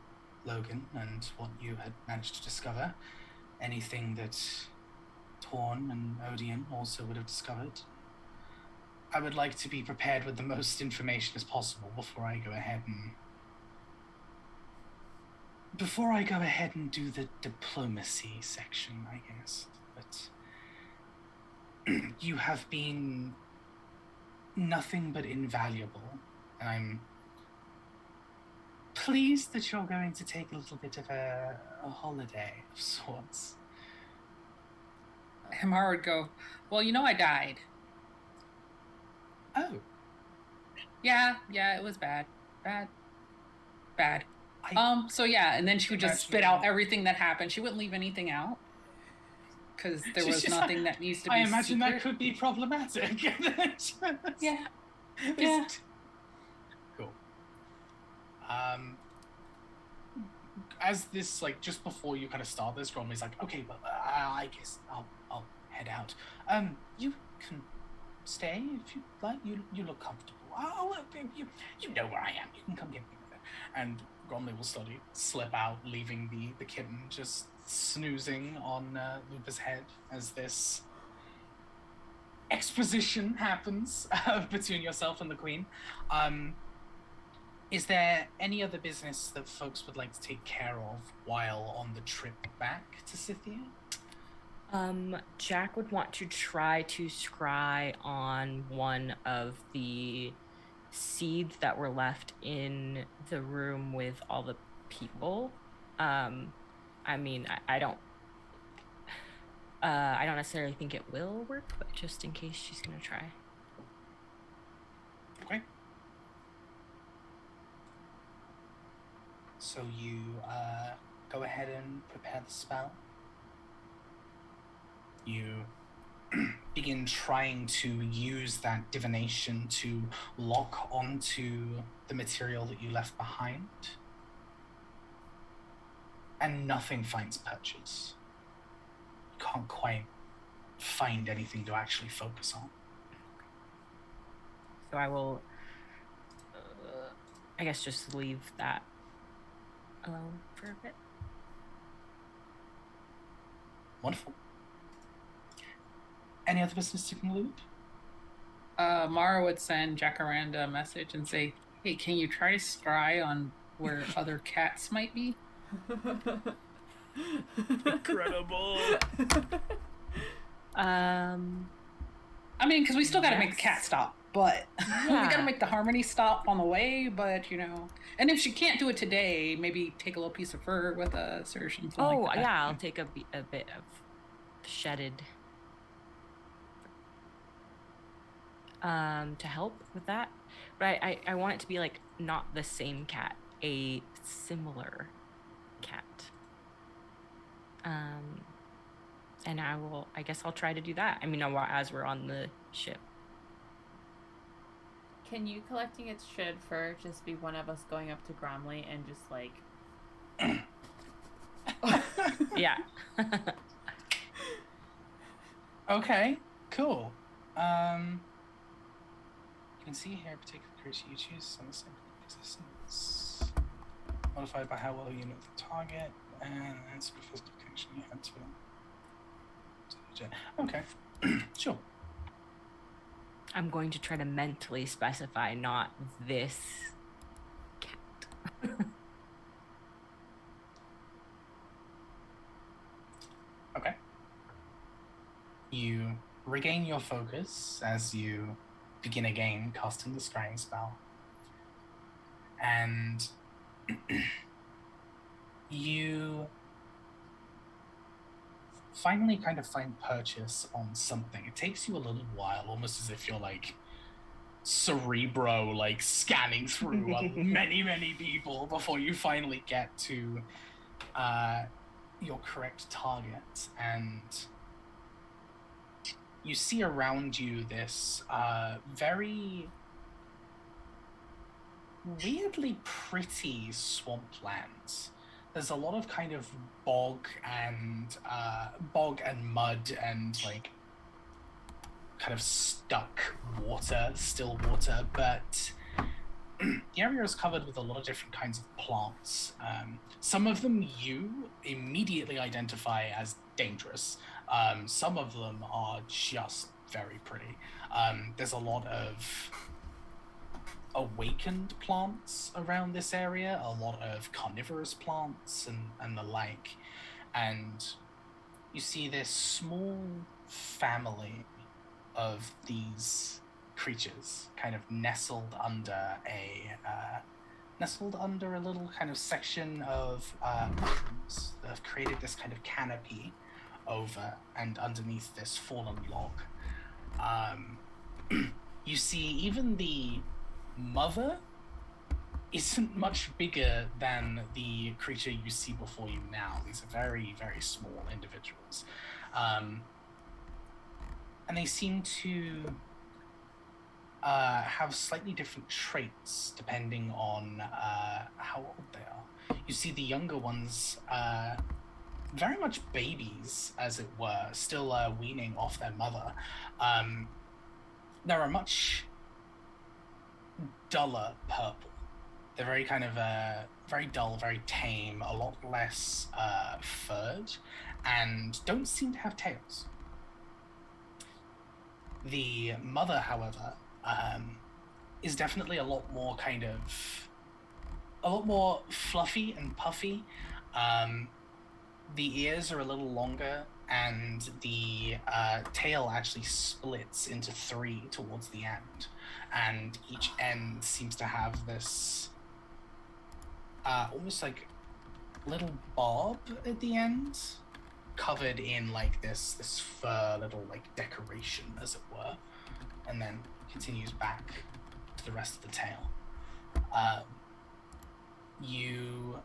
Logan, and what you had managed to discover. Anything that Torn and Odeon also would have discovered. I would like to be prepared with the most information as possible before I go ahead and do the diplomacy section, I guess. But you have been nothing but invaluable, and I'm pleased that you're going to take a little bit of a holiday of sorts. Hamar would go, well, you know, I died. Oh, Yeah, it was bad. Bad. So yeah, and then she would just spit out everything that happened. She wouldn't leave anything out. Because there was nothing that needs to be I imagine secret. that could be problematic. Yeah. Cool. As this, like, just before you kind of start this, Gromley's like, okay, well, I guess I'll head out. You can stay if you like. You look comfortable. You know where I am. You can come get me with it. And Gromley will slowly slip out, leaving the kitten just snoozing on Lupa's head as this exposition happens between yourself and the Queen. Is there any other business that folks would like to take care of while on the trip back to Scythia? Jack would want to try to scry on one of the seeds that were left in the room with all the people. I mean, I don't necessarily think it will work, but just in case, she's gonna try. Okay. So you go ahead and prepare the spell. You begin trying to use that divination to lock onto the material that you left behind. And nothing finds purchase. You can't quite find anything to actually focus on. So I will, I guess, just leave that alone for a bit. Wonderful. Any other business to conclude? Mara would send Jacaranda a message and say, "Hey, can you try to scry on where other cats might be?" Incredible. I mean, because we still got to make the cat stop, but we got to make the harmony stop on the way. But and if she can't do it today, maybe take a little piece of fur with us or something. Oh, like that. yeah, I'll take a bit of shedded to help with that. But I want it to be like not the same cat, a similar cat. And I guess I'll try to do that. I mean, as we're on the ship. Can you collecting its shed fur just be one of us going up to Gromley and just like... Yeah. Okay, cool. You can see here a particular creature you choose on the same existence, modified by how well you know the target, and it's the physical connection you had to it. Okay, sure. I'm going to try to mentally specify not this cat. Okay. You regain your focus as you begin again casting the scrying spell. And you finally kind of find purchase on something. It takes you a little while, almost as if you're like Cerebro, like scanning through many people before you finally get to your correct target. And you see around you this very weirdly pretty swamplands. There's a lot of kind of bog and mud and like kind of stuck water, still water, but the area is covered with a lot of different kinds of plants. Some of them you immediately identify as dangerous. Some of them are just very pretty. There's a lot of awakened plants around this area, a lot of carnivorous plants and the like. And you see this small family of these creatures kind of nestled under a little kind of section of mushrooms that have created this kind of canopy over and underneath this fallen log. You see even the mother isn't much bigger than the creature you see before you now. These are very, very small individuals. And they seem to have slightly different traits depending on how old they are. You see the younger ones very much babies, as it were, still weaning off their mother. They're a much duller purple. They're very kind of very dull, very tame, a lot less furred, and don't seem to have tails. The mother, however, is definitely a lot more fluffy and puffy. The ears are a little longer, and the tail actually splits into 3 towards the end. And each end seems to have this almost like little barb at the end, covered in like this fur little like decoration, as it were, and then continues back to the rest of the tail. You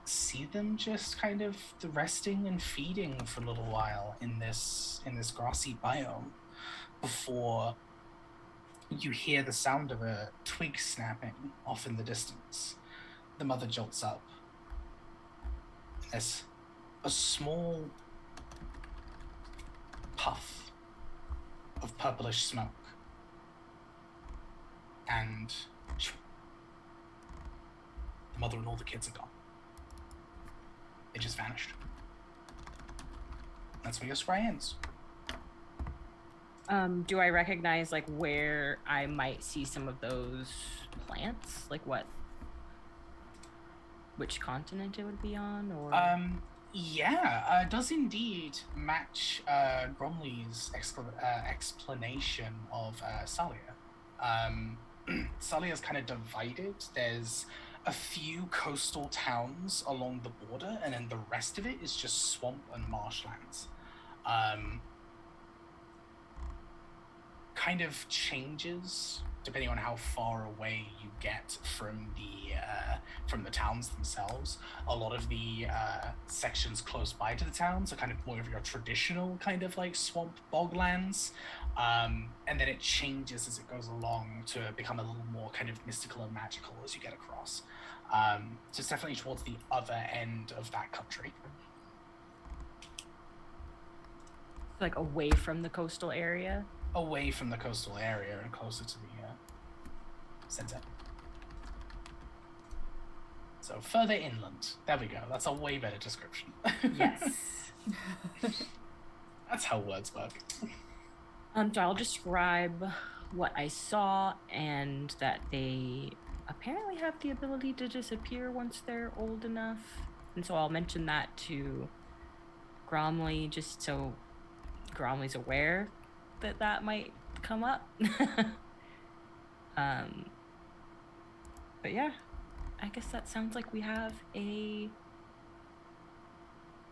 see them just kind of resting and feeding for a little while in this grassy biome before you hear the sound of a twig snapping off in the distance. The mother jolts up. There's a small puff of purplish smoke. And the mother and all the kids are gone. They just vanished. That's where your spray ends. Do I recognize like where I might see some of those plants? Like which continent it would be on, or? Yeah, does indeed match Gromley's explanation of Salia. Salia's kind of divided. There's a few coastal towns along the border, and then the rest of it is just swamp and marshlands. Kind of changes depending on how far away you get from the towns themselves. A lot of the sections close by to the towns are kind of more of your traditional kind of like swamp boglands, and then it changes as it goes along to become a little more kind of mystical and magical as you get across. So it's definitely towards the other end of that country. Like away from the coastal area? Away from the coastal area and closer to the center. So further inland. There we go. That's a way better description. Yes. That's how words work. So I'll describe what I saw and that they apparently have the ability to disappear once they're old enough. And so I'll mention that to Gromley just so Gromley's aware that might come up. But yeah, I guess that sounds like we have a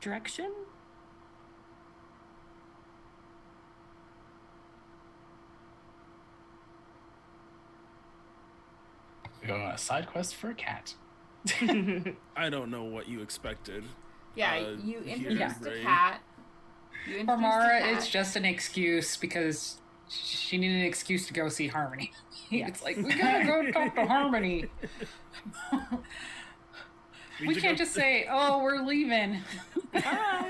direction. We're going on a side quest for a cat. I don't know what you expected. Yeah, you introduced a cat. For Mara, it's just an excuse because she needed an excuse to go see Harmony. Yes. It's like, we gotta go talk to Harmony. We can't just say, oh, we're leaving. You have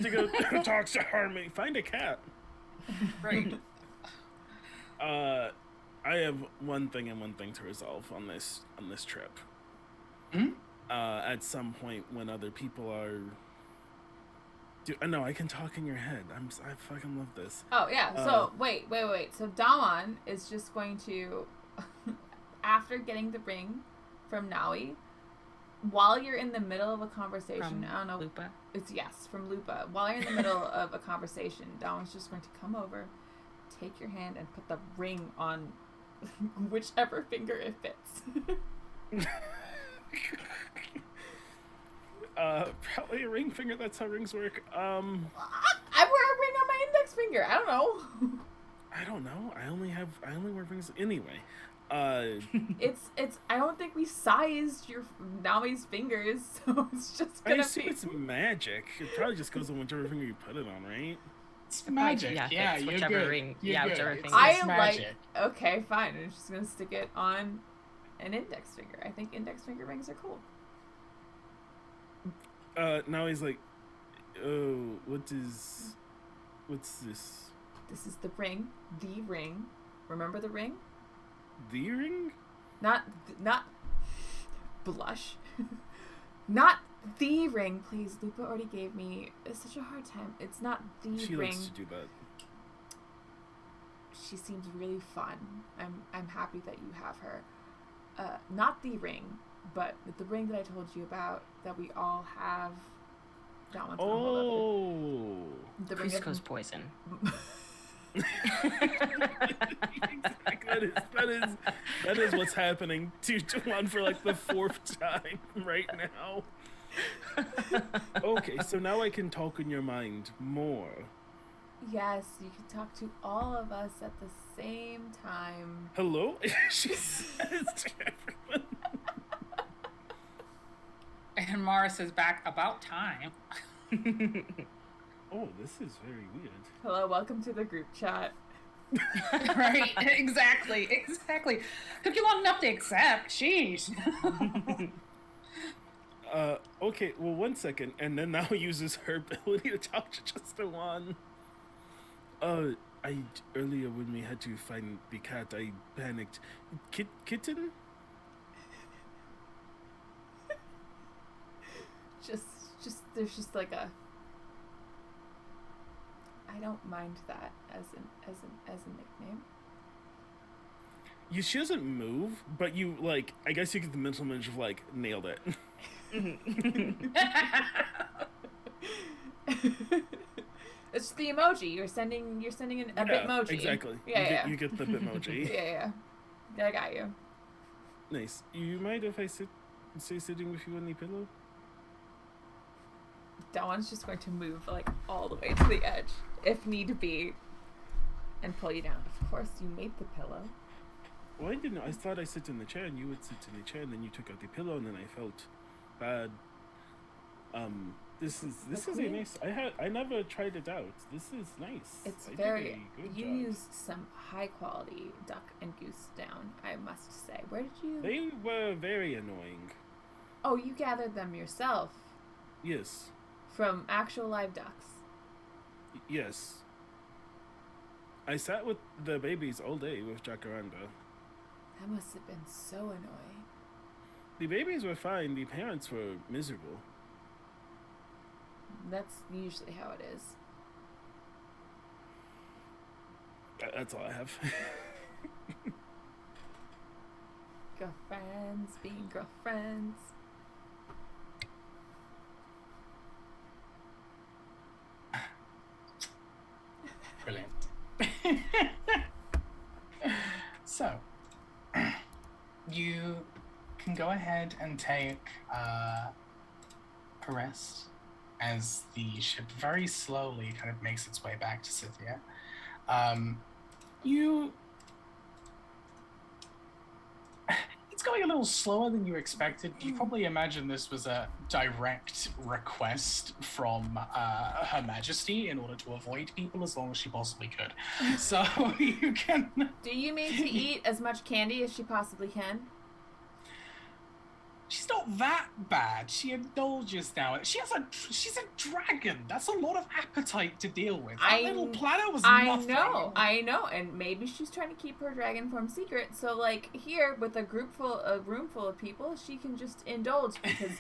to go talk to Harmony. Find a cat. Right. I have one thing to resolve on this trip. Hmm? At some point when other people are. No, I can talk in your head. I fucking love this. Oh yeah. So wait. So Daman is just going to, after getting the ring from Naui, while you're in the middle of a conversation, From I don't know. Lupa. It's yes, from Lupa. While you're in the middle of a conversation, Daman's just going to come over, take your hand, and put the ring on whichever finger it fits. Probably a ring finger. That's how rings work. I wear a ring on my index finger. I don't know. I don't know. I only wear rings anyway. It's. I don't think we sized your Nami's fingers, so it's just I gonna assume be. it's magic. It probably just goes on whichever finger you put it on, right? It's magic. Yeah, You're whichever good. ring. You're Yeah, good. whichever It's finger. I magic. Okay, fine. I'm just gonna stick it on an index finger. I think index finger rings are cool. Now he's like, oh, what's this? This is the ring. The ring. Remember the ring? The ring? Not blush. Not the ring, please. Lupa already gave me such a hard time. It's not the She ring. likes to do that. She seems really fun. I'm happy that you have her. Not the ring, but the ring that I told you about that we all have. That one's gonna hold up. The ring Cusco's poison. Exactly. That is what's happening to one for like the fourth time right now. Okay, so now I can talk in your mind more. Yes, you can talk to all of us at the same time. Hello? She says to everyone. And Mara says back, about time. Oh, this is very weird. Hello, welcome to the group chat. Right? Exactly. Took you long enough to accept. Sheesh. Okay, well, 1 second, and then now uses her ability to talk to just the one. Earlier when we had to find the cat, I panicked. Kitten? There's just like a. I don't mind that as a nickname. She doesn't move, but you, like, I guess you get the mental image of, like, nailed it. It's the emoji. You're sending a bitmoji. Exactly. Yeah, You get the bitmoji. yeah. I got you. Nice. You mind if I stay sitting with you on the pillow? Dawn's just going to move like all the way to the edge, if need be, and pull you down. Of course, you made the pillow. Well, I didn't. I thought I sit in the chair and you would sit in the chair, and then you took out the pillow, and then I felt bad. This is a nice. I never tried it out. This is nice. It's I did very. a good You job. used some high quality duck and goose down, I must say. Where did you? They were very annoying. Oh, you gathered them yourself Yes. from actual live ducks. Yes. I sat with the babies all day with Jacaranda. That must have been so annoying. The babies were fine. The parents were miserable. That's usually how it is. That's all I have. Girlfriends being girlfriends. Brilliant. So, you can go ahead and take a rest as the ship very slowly kind of makes its way back to Scythia. It's going a little slower than you expected. You probably imagine this was a direct request from Her Majesty in order to avoid people as long as she possibly could. So you can... Do you mean to eat as much candy as she possibly can? She's not that bad. She indulges now. She's a dragon. That's a lot of appetite to deal with. That little planet was nothing. I know, and maybe she's trying to keep her dragon form secret. So, like here, with a room full of people, she can just indulge because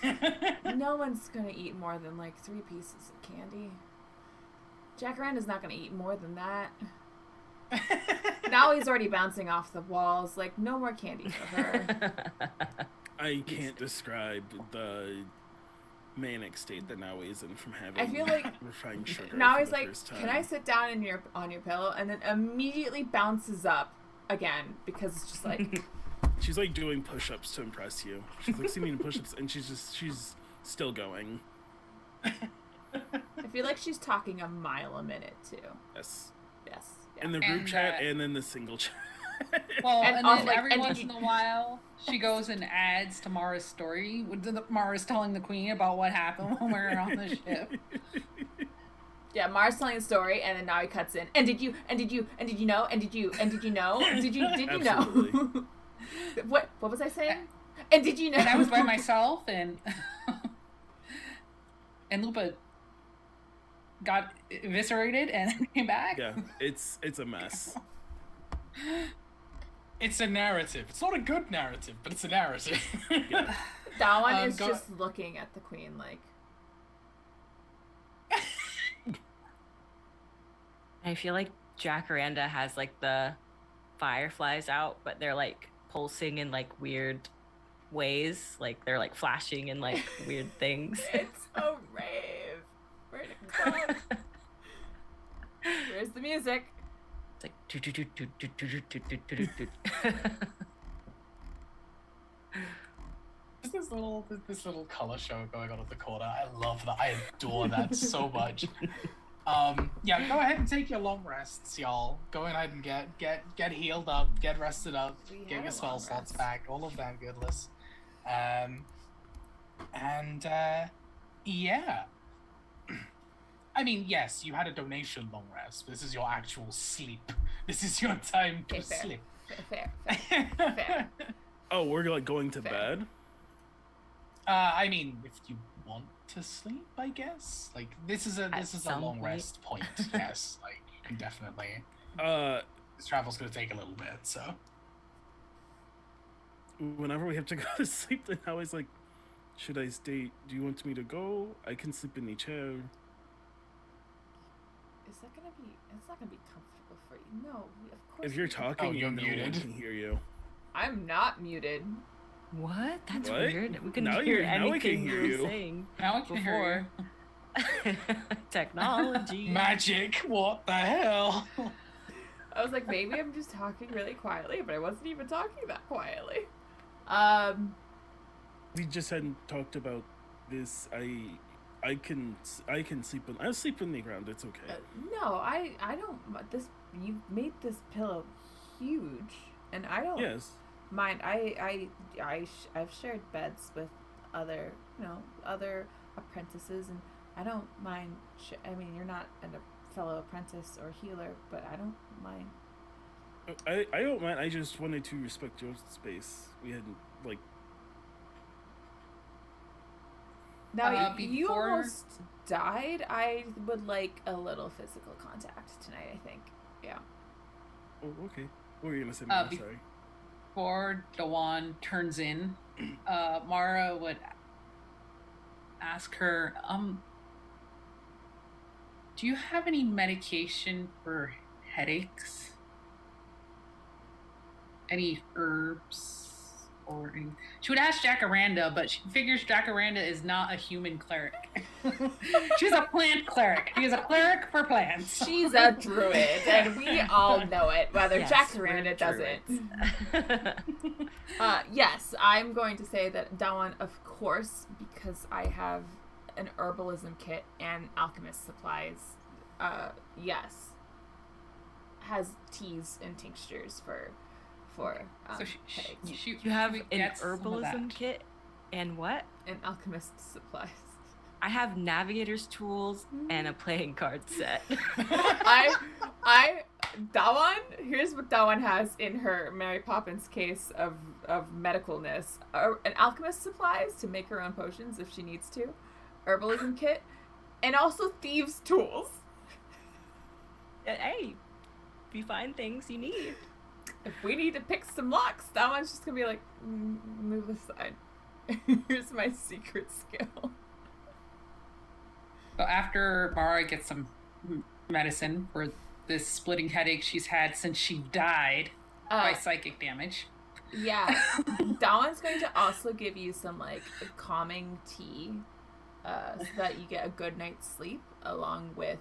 no one's gonna eat more than like 3 pieces of candy. Jacaranda's not gonna eat more than that. Now he's already bouncing off the walls. Like no more candy for her. I can't describe the manic state that Naui is in from having I feel like refined sugar. Naui's for the like, first time. "Can I sit down on your pillow?" And then immediately bounces up again because it's just like She's like doing push-ups to impress you. She's like, "See me in push-ups," and she's still going. I feel like she's talking a mile a minute too. Yes. Yes. In the group chat and then the single chat. Well, And and, also, then like, every and once in a while, she goes and adds to Mara's story. Mara's telling the queen about what happened when we were on the ship. Yeah, Mars telling a story, and then Naui cuts in. And did you know? And did you know? Did you know? Absolutely. What was I saying? And did you know? And I was by myself, and Lupa got eviscerated and came back. Yeah, it's a mess. It's a narrative. It's not a good narrative, but it's a narrative. Yeah. Dawan is just looking at the queen like. I feel like Jacaranda has like the fireflies out, but they're like pulsing in like weird ways. Like they're like flashing in like weird things. It's a rave. We're in a club. Where's the music? It's like toot, toot, toot, toot, toot, toot, toot, toot, toot, toot. There's this little color show going on at the corner. I love that. I adore that so much. Yeah, go ahead and take your long rests, y'all. Go ahead and get healed up, get rested up, We get had your a spell long slots rest. back, all of that goodness. And yeah. I mean, yes, you had a donation long rest. This is your actual sleep. This is your time to Okay, fair. sleep. Fair. Oh, we're like going to Fair. bed? I mean, if you want to sleep, I guess. Like this is a some long point. rest point. Yes, like you can definitely. This travel's gonna take a little bit, so. Whenever we have to go to sleep, then I always like, should I stay? Do you want me to go? I can sleep in the chair. Is that gonna be? It's not gonna be comfortable for you. No, of course. If you're talking, Oh, you're no one muted. can hear you. I'm not muted. What? That's What? weird. We can Now hear now we can anything hear you're you. saying Now I can hear before. Technology. Magic! What the hell? I was like, maybe I'm just talking really quietly, but I wasn't even talking that quietly. We just hadn't talked about this. I can sleep on. I'll sleep on the ground. It's okay. No, I don't. This you made this pillow huge, and I don't Yes. mind. I've shared beds with other other apprentices, and I don't mind. I mean, you're not a fellow apprentice or healer, but I don't mind. I don't mind. I just wanted to respect your space. We hadn't like. Now you before- almost died. I would like a little physical contact tonight. I think. Yeah. Oh, okay. What were you gonna say? Mara? be- Sorry. Before Dawan turns in, Mara would ask her, do you have any medication for headaches? Any herbs or any... She would ask Jacaranda, but she figures Jacaranda is not a human cleric. She's a plant cleric. She is a cleric for plants. She's a druid, and we all know it, whether Yes, Jacaranda we're doesn't. Yes, I'm going to say that Dawan, of course, because I have an herbalism kit and alchemist supplies, yes, has teas and tinctures for So headaches. You have she an gets some of herbalism that. kit and what? And alchemist supplies. I have navigator's tools and a playing card set. Dawan, here's what Dawan has in her Mary Poppins case of medicalness. An alchemist supplies to make her own potions if she needs to, herbalism kit, and also thieves' tools. Hey, if you find things you need. If we need to pick some locks, Dawan's just gonna be like, move aside. Here's my secret skill. So after Mara gets some medicine for this splitting headache she's had since she died by psychic damage. Yeah. Dawan's going to also give you some like calming tea, so that you get a good night's sleep, along with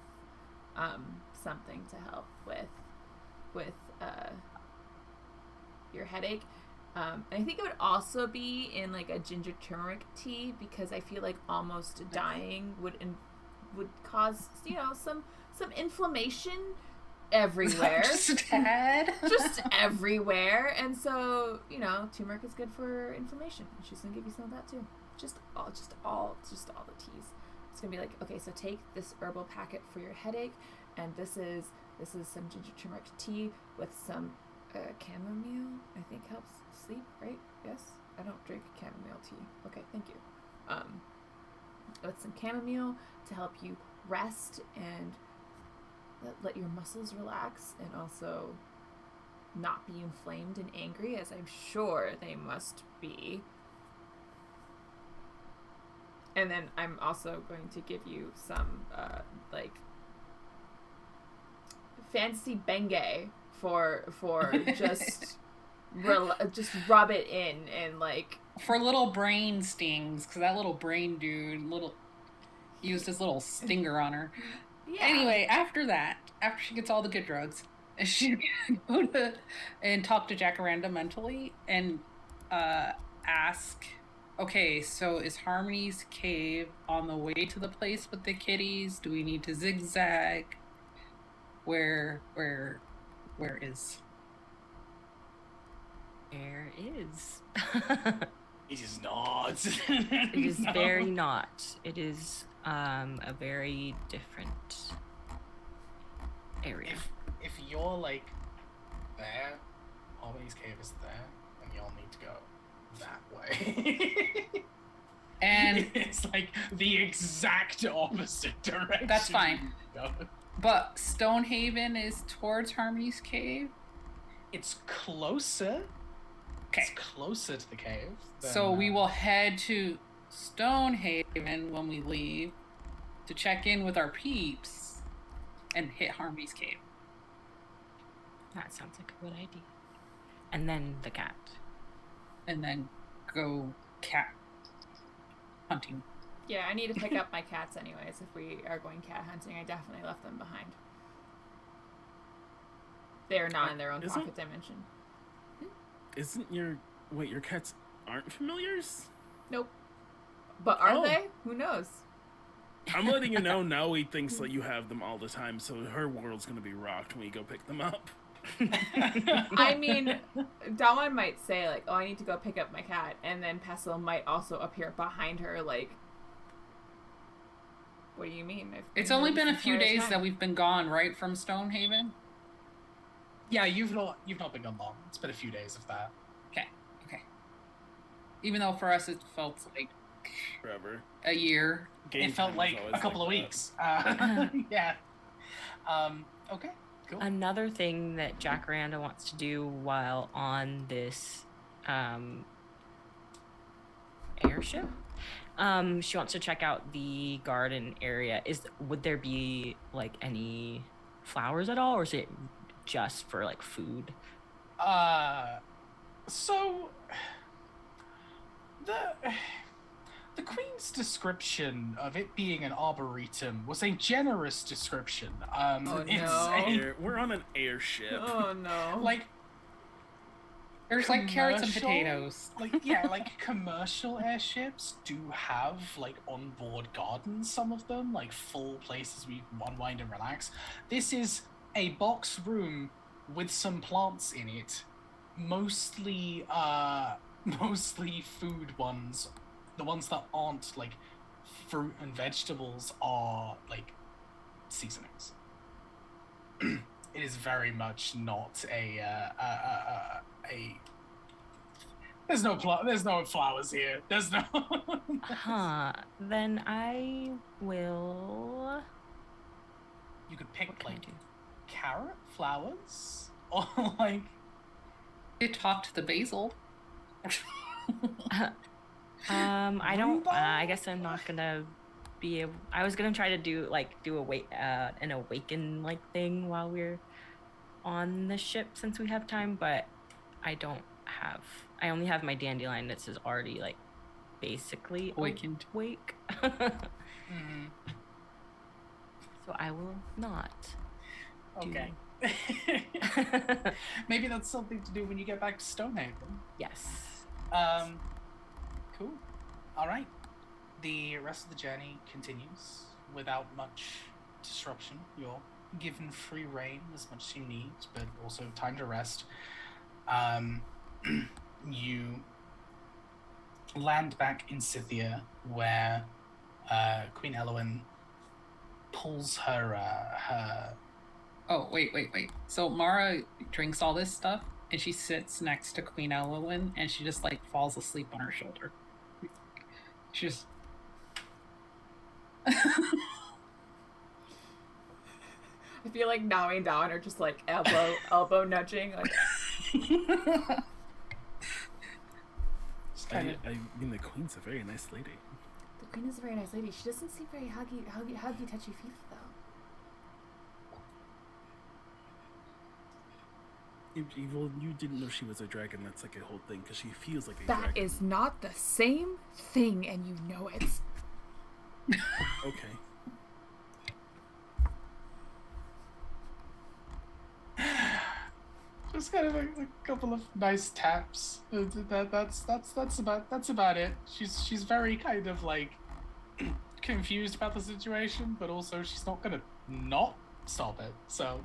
something to help with your headache. And I think it would also be in like a ginger turmeric tea, because I feel like almost dying would cause some inflammation everywhere. Just a tad. Just everywhere. And so, turmeric is good for inflammation. She's gonna give you some of that too. Just all the teas. It's gonna be like, okay, so take this herbal packet for your headache, and this is some ginger turmeric tea with some chamomile. I think helps sleep, right? Yes. I don't drink chamomile tea. Okay, thank you. With some chamomile to help you rest and let your muscles relax, and also not be inflamed and angry, as I'm sure they must be. And then I'm also going to give you some fancy Bengay for just just rub it in and like For little brain stings, because that little brain dude used his little stinger on her. yeah. Anyway, after she gets all the good drugs, she go to and talk to Jacaranda mentally and ask, okay, so is Harmony's cave on the way to the place with the kitties? Do we need to zigzag? Where is? There is. It is not. It is No. very not. It is a very different area. If you're like there, Harmony's Cave is there, and you'll need to go that way. And it's like the exact opposite direction. That's fine. you need to go. but Stonehaven is towards Harmony's Cave. It's closer. Okay. It's closer to the cave. So we will head to Stonehaven when we leave to check in with our peeps and hit Harmony's Cave. That sounds like a good idea. And then the cat. And then go cat hunting. Yeah, I need to pick up my cats anyways. If we are going cat hunting, I definitely left them behind. They're not in their own Isn't- pocket dimension. Isn't your cats aren't familiars? Nope. But are Oh. they? Who knows? I'm letting you know now. He thinks that you have them all the time, so her world's gonna be rocked when you go pick them up. I mean, Dawan might say like, "Oh, I need to go pick up my cat," and then Pestle might also appear behind her. Like, what do you mean? It's only been a few days that we've been gone, right, from Stonehaven? Yeah, you've not been gone long. It's been a few days of that. Okay. Even though for us it felt like Forever. a year. Game It felt time is like always a couple of that. weeks. Yeah. Okay. Cool. Another thing that Jacaranda wants to do while on this airship, she wants to check out the garden area. Would there be like any flowers at all, or is it just for like food? So the Queen's description of it being an arboretum was a generous description. Oh, it's no. We're on an airship. Oh no! like There's like carrots and commercial- potatoes. like commercial airships do have like onboard gardens, some of them, like full places we unwind and relax. This is a box room with some plants in it, mostly food ones. The ones that aren't like fruit and vegetables are like seasonings. It is very much not a there's no flowers here. There's no Huh. Then I will. You could pick What can I like do? carrot flowers or like It talked to the basil. I don't. Rhubarb? I guess I'm not gonna be able. I was gonna try to do an awaken like thing while we're on the ship since we have time, but I don't have. I only have my dandelion that is already like basically Awakened. awake. mm, So I will not. okay. Maybe that's something to do when you get back to Stonehaven. Yes. Cool. All right. The rest of the journey continues without much disruption. You're given free reign as much as you need, but also time to rest. You land back in Scythia, where Queen Elowyn pulls her Oh, wait. So Mara drinks all this stuff and she sits next to Queen Elowyn and she just like falls asleep on her shoulder. She just I feel like Nawi and Dawan are just like elbow nudging. Like, I mean, the Queen's a very nice lady. the Queen is a very nice lady. She doesn't seem very huggy, touchy feely though. Well, you didn't know she was a dragon. That's like a whole thing because she feels like a That dragon. is not the same thing, and you know it. Okay. just kind of a couple of nice taps. That's about it. She's very kind of like confused about the situation, but also she's not gonna not stop it. So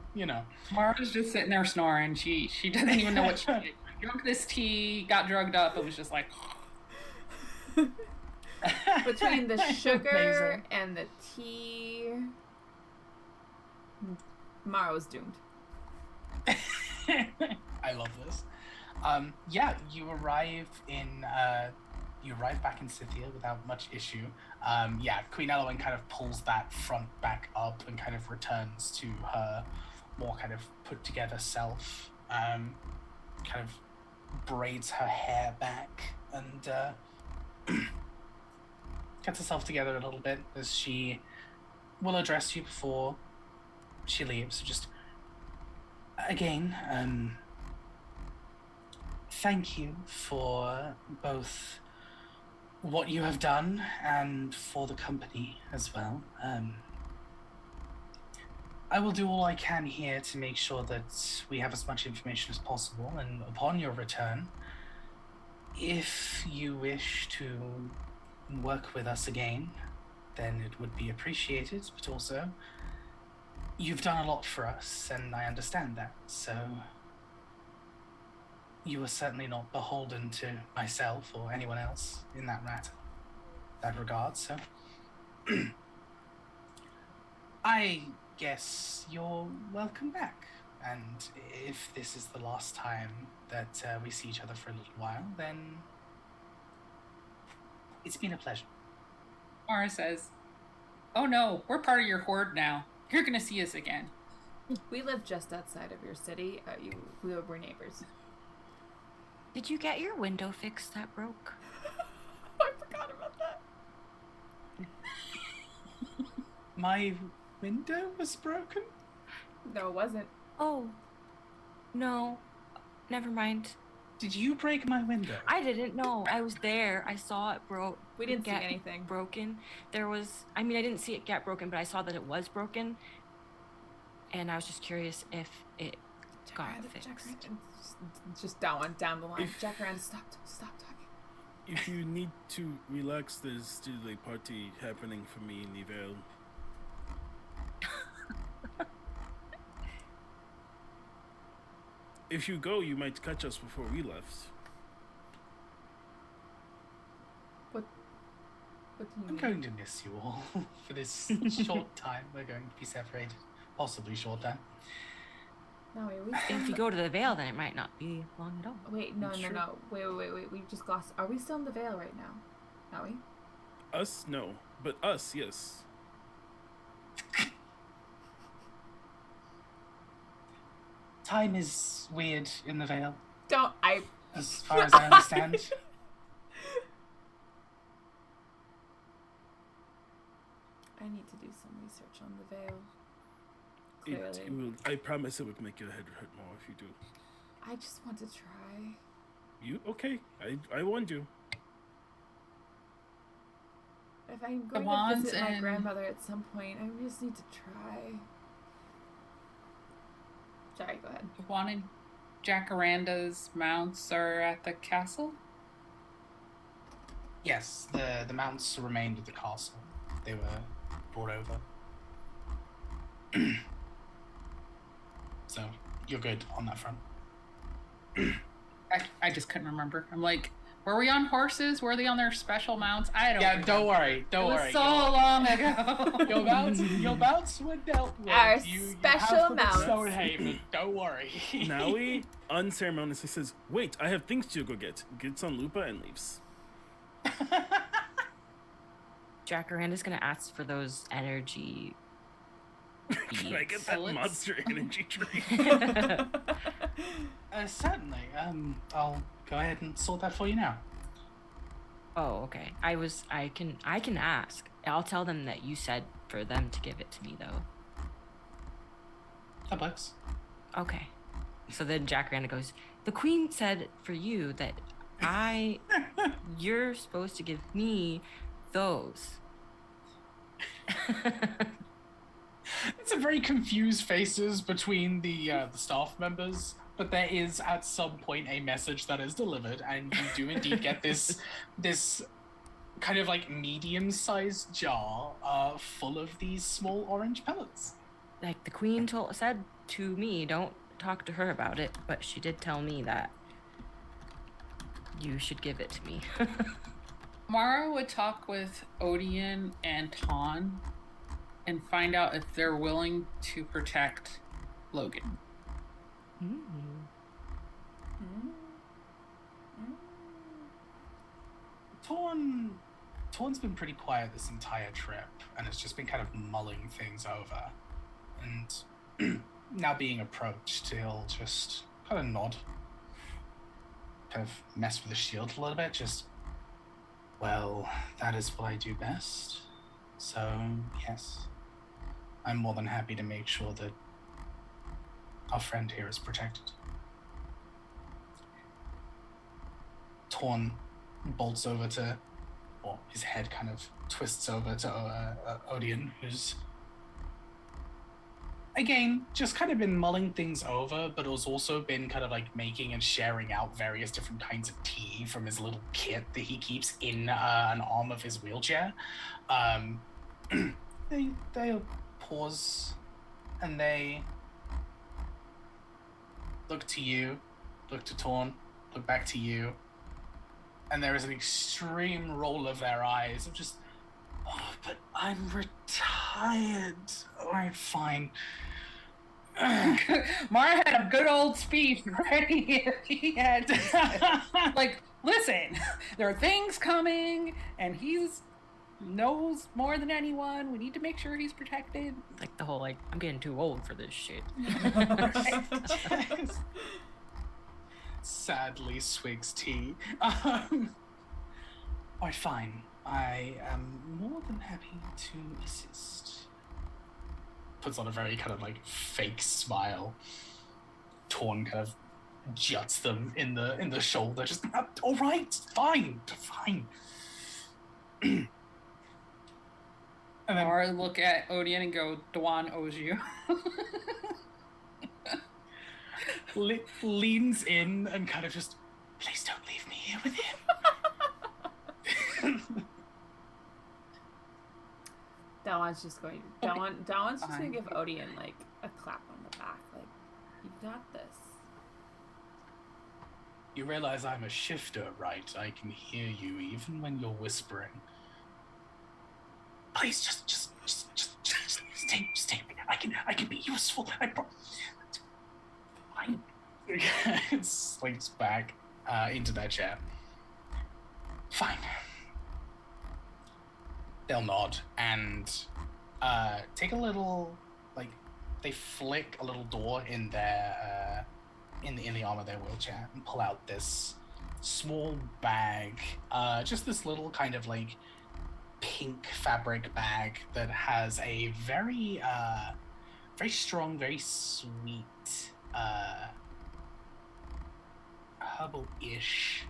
Mara's just sitting there snoring. She doesn't even know what she did. Drunk this tea, got drugged up. It was just like Between the sugar Amazing. and the tea, Maro's doomed. I love this. Yeah, you arrive back in Scythia without much issue. Yeah, Queen Elowin kind of pulls that front back up and kind of returns to her more kind of put together self. Kind of braids her hair back and gets herself together a little bit as she will address you before she leaves. So just again, thank you for both what you have done and for the company as well. I will do all I can here to make sure that we have as much information as possible, and upon your return, if you wish to work with us again, then it would be appreciated, but also you've done a lot for us, and I understand that, so you are certainly not beholden to myself or anyone else in that regard, so I guess you're welcome back. And if this is the last time that we see each other for a little while, then it's been a pleasure. Mara says, "Oh no, we're part of your horde now. You're gonna see us again." We live just outside of your city. We were neighbors. Did you get your window fixed that broke? I forgot about that. My window was broken? No, it wasn't. Oh, no. Never mind. Did you break my window? I didn't know. I was there. I saw it broke. We didn't see get anything. broken. There was, I mean, I didn't see it get broken, but I saw that it was broken. And I was just curious if it got fixed. Just down the line. Jacaranda, stop talking. If you need to relax, there's still a party happening for me in the Vale. If you go, you might catch us before we left. What do you I'm mean? going to miss you all for this short time. We're going to be separated. Possibly short time. No, are we still If you go to the Vale, then it might not be long at all. Wait, no. Sure. We just glossed. Are we still in the Vale right now? Are we? Us, no. But us, yes. Time is weird in the Vale, Don't I? as far as I understand. I need to do some research on the Vale. It will, I promise it would make your head hurt more if you do. I just want to try. You? Okay. I warned you. If I'm going to wands visit my and- grandmother at some point, I just need to try. Sorry, go ahead. Juan and Jacaranda's mounts are at the castle? Yes, the mounts remained at the castle. They were brought over. So, you're good on that front. I just couldn't remember. I'm like, were we on horses? Were they on their special mounts? I don't Yeah, don't worry. It was so long ago. Your mounts were dealt with. Our you special have them at mounts. Stonehaven. Don't worry. Naui unceremoniously says, "Wait, I have things to go get." Gets on Lupa and leaves. Jacaranda's gonna ask for those energy. Can I get that Pellets? monster energy drink? Certainly. I'll go ahead and sort that for you now. Oh, okay. I can ask. I'll tell them that you said for them to give it to me though. That works. Okay. So then Jacaranda goes, "The queen said for you that you're supposed to give me those." It's a very confused faces between the staff members, but there is at some point a message that is delivered, and you do indeed get this kind of like medium-sized jar full of these small orange pellets. Like the queen said to me, don't talk to her about it, but she did tell me that you should give it to me. Mara would talk with Odian and Ton and find out if they're willing to protect Logan. Torn's been pretty quiet this entire trip, and has just been kind of mulling things over. And now being approached, he'll just kind of nod, kind of mess with the shield a little bit, just, well, that is what I do best. So, yes, I'm more than happy to make sure that our friend here is protected. Torn bolts over to, or his head kind of twists over to Odian, who's, again, just kind of been mulling things over, but has also been kind of like making and sharing out various different kinds of tea from his little kit that he keeps in an arm of his wheelchair. They pause and they look to you, look to Torn, look back to you, and there is an extreme roll of their eyes of just, oh, but I'm retired. All right, fine. Mara had a good old speech ready. He had like, listen, there are things coming, and he's knows more than anyone. We need to make sure he's protected. Like the whole, like, I'm getting too old for this shit. Sadly swigs tea. Alright, fine. I am more than happy to assist. Puts on a very kind of like fake smile. Torn kind of juts them in the shoulder. Just, all right, fine. And then Mara look at Odian and go, Dwan owes you. leans in and kind of just, please don't leave me here with him. Dawan's just going to give Odian like a clap on the back, like, you got this. You realize I'm a shifter, right? I can hear you even when you're whispering. Please, just stay. I can be useful. It slinks back into that chair. Fine. They'll nod and take a little, like, they flick a little door in their in the arm of their wheelchair and pull out this small bag, just this little kind of like pink fabric bag that has a very very strong, very sweet herbal-ish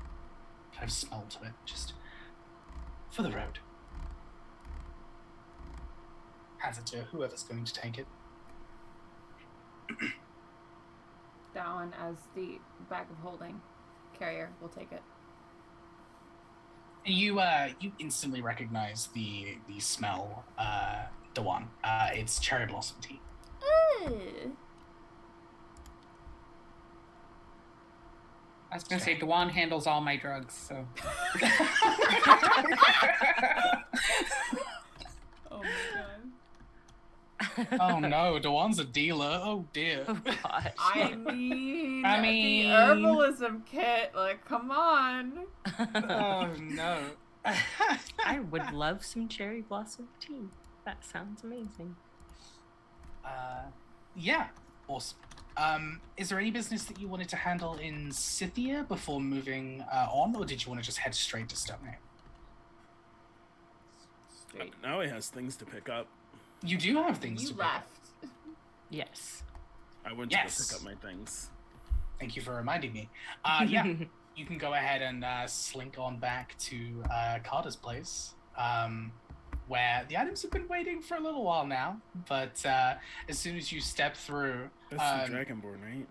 kind of smell to it, just for the road. Hands it to whoever's going to take it. Dawan, as the bag of holding carrier, will take it. You instantly recognize the smell, Dawan. It's cherry blossom tea. I was gonna say Dwan handles all my drugs, so. Oh my god. Oh no, Dawan's a dealer. Oh dear. Oh gosh. I mean, I the herbalism kit, like, come on. Oh no. I would love some cherry blossom tea. That sounds amazing. Yeah, awesome. Is there any business that you wanted to handle in Scythia before moving on, or did you want to just head straight to Stonehaven? Straight. Now he has things to pick up. You do have things You to pick up. left. Yes. I went to Yes. go pick up my things. Thank you for reminding me. Yeah, you can go ahead and slink on back to Carter's place, where the items have been waiting for a little while now. But as soon as you step through, That's the Dragonborn, right?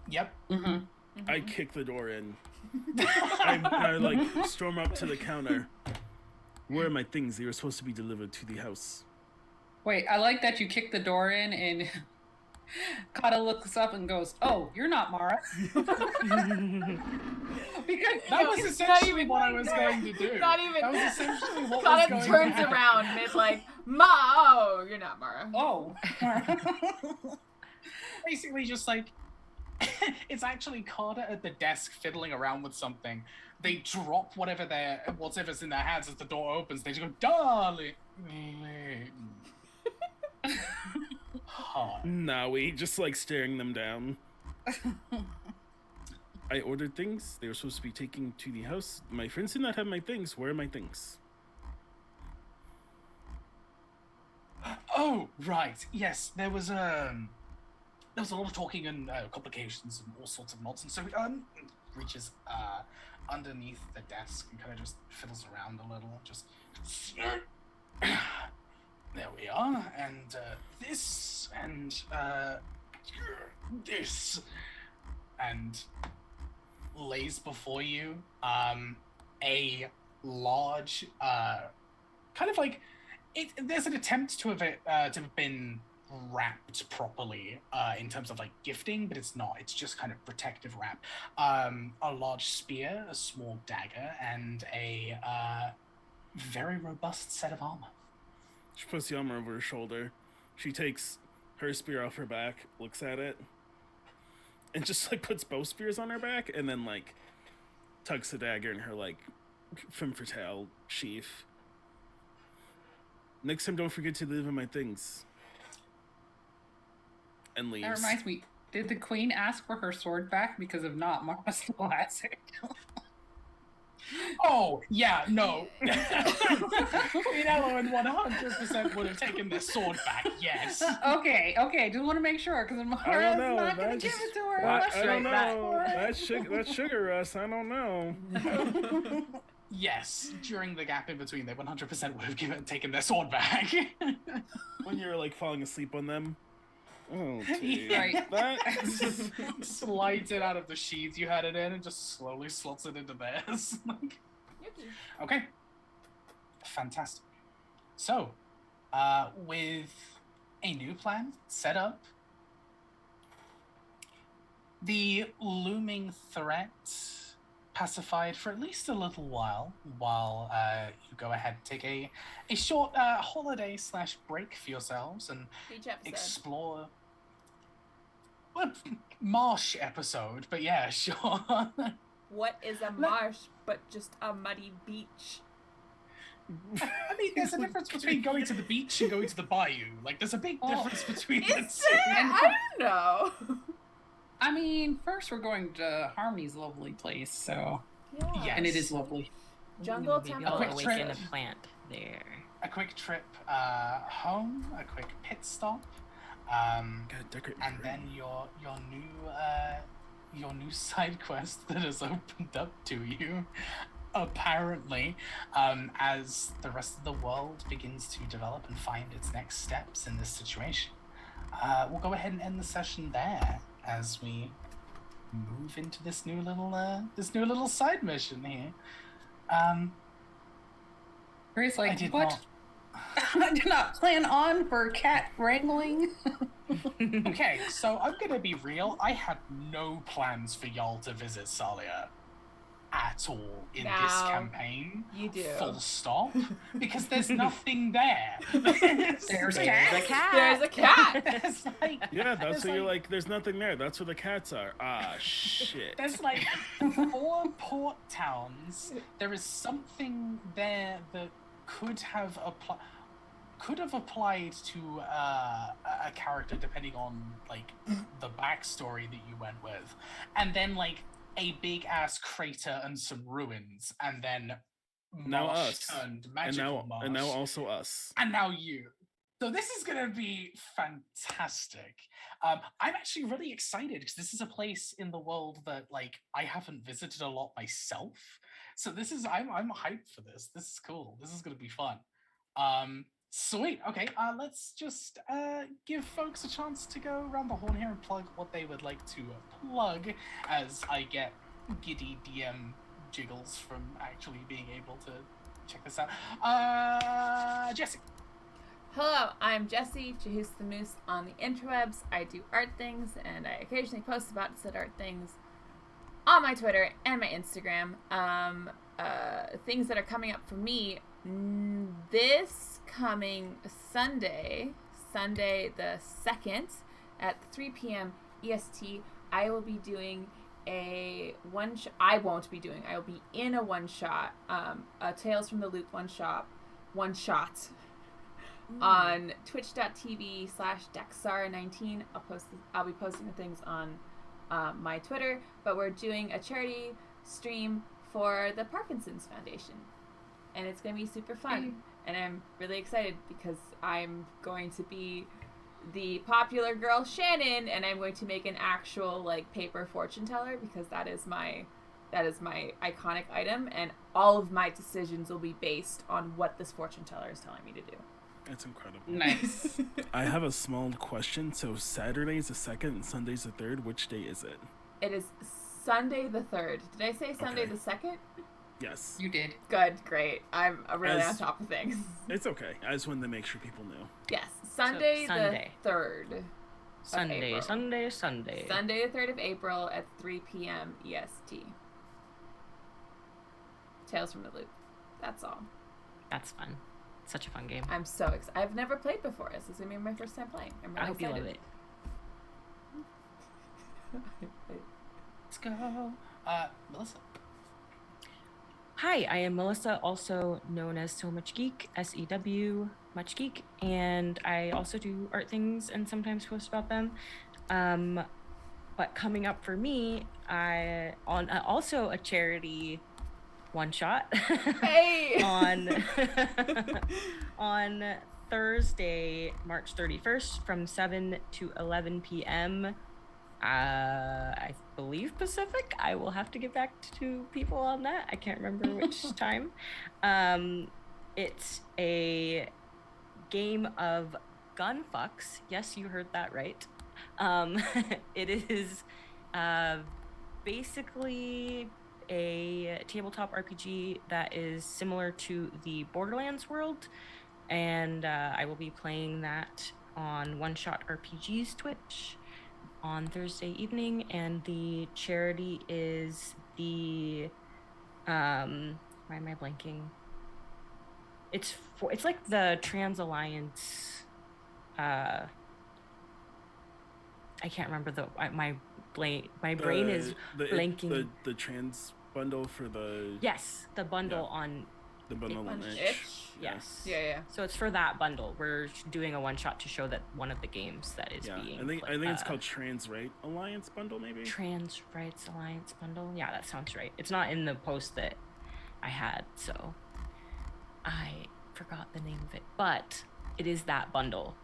yep. Mm-hmm. I kick the door in. I like storm up to the counter. Where are my things? They were supposed to be delivered to the house. Wait, I like that you kicked the door in and Kata looks up and goes, "Oh, you're not Mara." Because That was Not essentially even- what I was going to do. Not even. That was essentially what was Kata going turns to happen. around and is like, "Oh, you're not Mara." Oh. Basically, just like it's actually Carter at the desk fiddling around with something. They drop whatever's in their hands as the door opens. They just go, "Darling." Hi. Naui just like staring them down. I ordered things. They were supposed to be taken to the house. My friends did not have my things. Where are my things? Oh, right. Yes, there was a lot of talking and complications and all sorts of nonsense. So reaches underneath the desk and kind of just fiddles around a little. Just there we are, and this and this, and lays before you a large kind of like there's an attempt to have been wrapped properly in terms of like gifting, but it's not. It's just kind of protective wrap. A large spear, a small dagger, and a very robust set of armor. She puts the armor over her shoulder. She takes her spear off her back, looks at it, and just like puts both spears on her back, and then like tucks the dagger in her like femme fatale sheath. Next time, don't forget to deliver my things. And leaves. That reminds me, did the queen ask for her sword back? Because if not, Mara still has it. Oh, yeah, no. Queen Ellen 100% would have taken their sword back, yes. Okay, just want to make sure, because Mara's not going to give it to her. I don't know. That's sugar Russ. I don't know. Yes, during the gap in between, they 100% would have taken their sword back. When you're like falling asleep on them. Oh, dude. Right. That Slides it out of the sheath you had it in and just slowly slots it into theirs. Okay. Fantastic. So, with a new plan set up, the looming threat pacified for at least a little while you go ahead and take a short holiday / break for yourselves and Each episode. explore marsh episode, but yeah, sure. What is a marsh but just a muddy beach? I mean, there's a difference between going to the beach and going to the bayou. Like, there's a big difference between the Is two. there? I don't know. I mean, first we're going to Harmony's lovely place, so... Yeah. And it is lovely. Jungle Maybe temple. I'll quick awaken trip. a plant there. A quick trip home, a quick pit stop, gotta decorate my and then room. your new side quest that has opened up to you, apparently, as the rest of the world begins to develop and find its next steps in this situation. We'll go ahead and end the session there as we move into this new little side mission here. Grace, I like, did what? not. I did not plan on for cat wrangling. Okay, so I'm gonna be real. I had no plans for y'all to visit Salia at all in this Now, campaign. you do. Full stop. Because there's nothing there. There's a cat. There's a cat. There's a cat. There's like, Yeah, that's there's where you're like, there's nothing there. That's where the cats are. Ah, shit. There's like 4 port towns. There is something there that could have applied to a character depending on like the backstory that you went with, and then like a big ass crater and some ruins, and then Now marsh us. turned magical marsh, And now also us. and now you. So this is gonna be fantastic. I'm actually really excited because this is a place in the world that like I haven't visited a lot myself. So this is I'm hyped for this. This is cool. This is gonna be fun. Sweet. Okay. Let's just give folks a chance to go around the horn here and plug what they would like to plug, as I get giddy DM jiggles from actually being able to check this out. Jesse. Hello, I'm Jessie, Jahus the Moose on the interwebs. I do art things, and I occasionally post about said art things on my Twitter and my Instagram. Things that are coming up for me this coming Sunday the 2nd at 3 p.m. EST, I will be doing I won't be doing, I will be in a one-shot, a Tales from the Loop one-shot on twitch.tv/Dexar19. I'll be posting the things on my Twitter, but we're doing a charity stream for the Parkinson's Foundation, and it's going to be super fun. And I'm really excited because I'm going to be the popular girl Shannon, and I'm going to make an actual like paper fortune teller, because that is my iconic item, and all of my decisions will be based on what this fortune teller is telling me to do. That's incredible. Nice. I have a small question. So Saturday's the 2nd and Sunday's the 3rd. Which day is it? It is Sunday the 3rd. Did I say Sunday the 2nd? Yes. You did. Good, great. I'm really on top of things. It's okay. I just wanted to make sure people knew. Yes, Sunday Sunday. the 3rd. Sunday. Sunday the 3rd of April at 3 p.m. EST. Tales from the Loop. That's all. That's fun. Such a fun game. I'm so excited. I've never played before. This is going to be my first time playing. I'm really I hope excited. you love it. Let's go. Melissa. Hi, I am Melissa, also known as So Much Geek, SEW Much Geek, and I also do art things and sometimes post about them. But coming up for me, also a charity one shot. Hey! on Thursday, March 31st from 7 to 11 p.m. I believe Pacific. I will have to get back to people on that. I can't remember which time. It's a game of gun fucks. Yes, you heard that right. It is basically a tabletop RPG that is similar to the Borderlands world, and I will be playing that on One Shot RPG's Twitch on Thursday evening, and the charity is the why am I blanking? It's like the Trans Alliance. I can't remember my brain is blanking. The trans bundle for the the bundle on the bundle on Itch. Itch. Yes. Yeah. So it's for that bundle. We're doing a one shot to show that one of the games that is being. I think it's called Trans Right Alliance bundle, maybe. Trans Rights Alliance bundle. Yeah, that sounds right. It's not in the post that I had, so I forgot the name of it, but it is that bundle.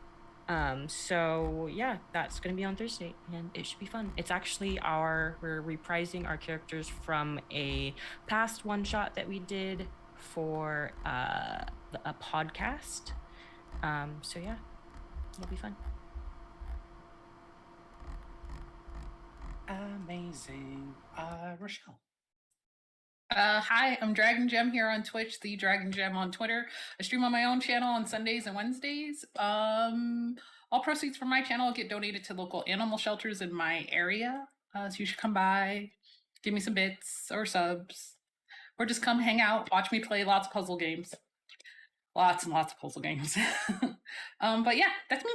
So yeah, that's gonna be on Thursday, and it should be fun. It's actually we're reprising our characters from a past one shot that we did for a podcast. So yeah, it'll be fun. Amazing. Rochelle. Hi, I'm Dragon Gem here on Twitch, the Dragon Gem on Twitter. I stream on my own channel on Sundays and Wednesdays. All proceeds from my channel get donated to local animal shelters in my area. So you should come by, give me some bits or subs, or just come hang out, watch me play lots of puzzle games. Lots and lots of puzzle games. But yeah, that's me.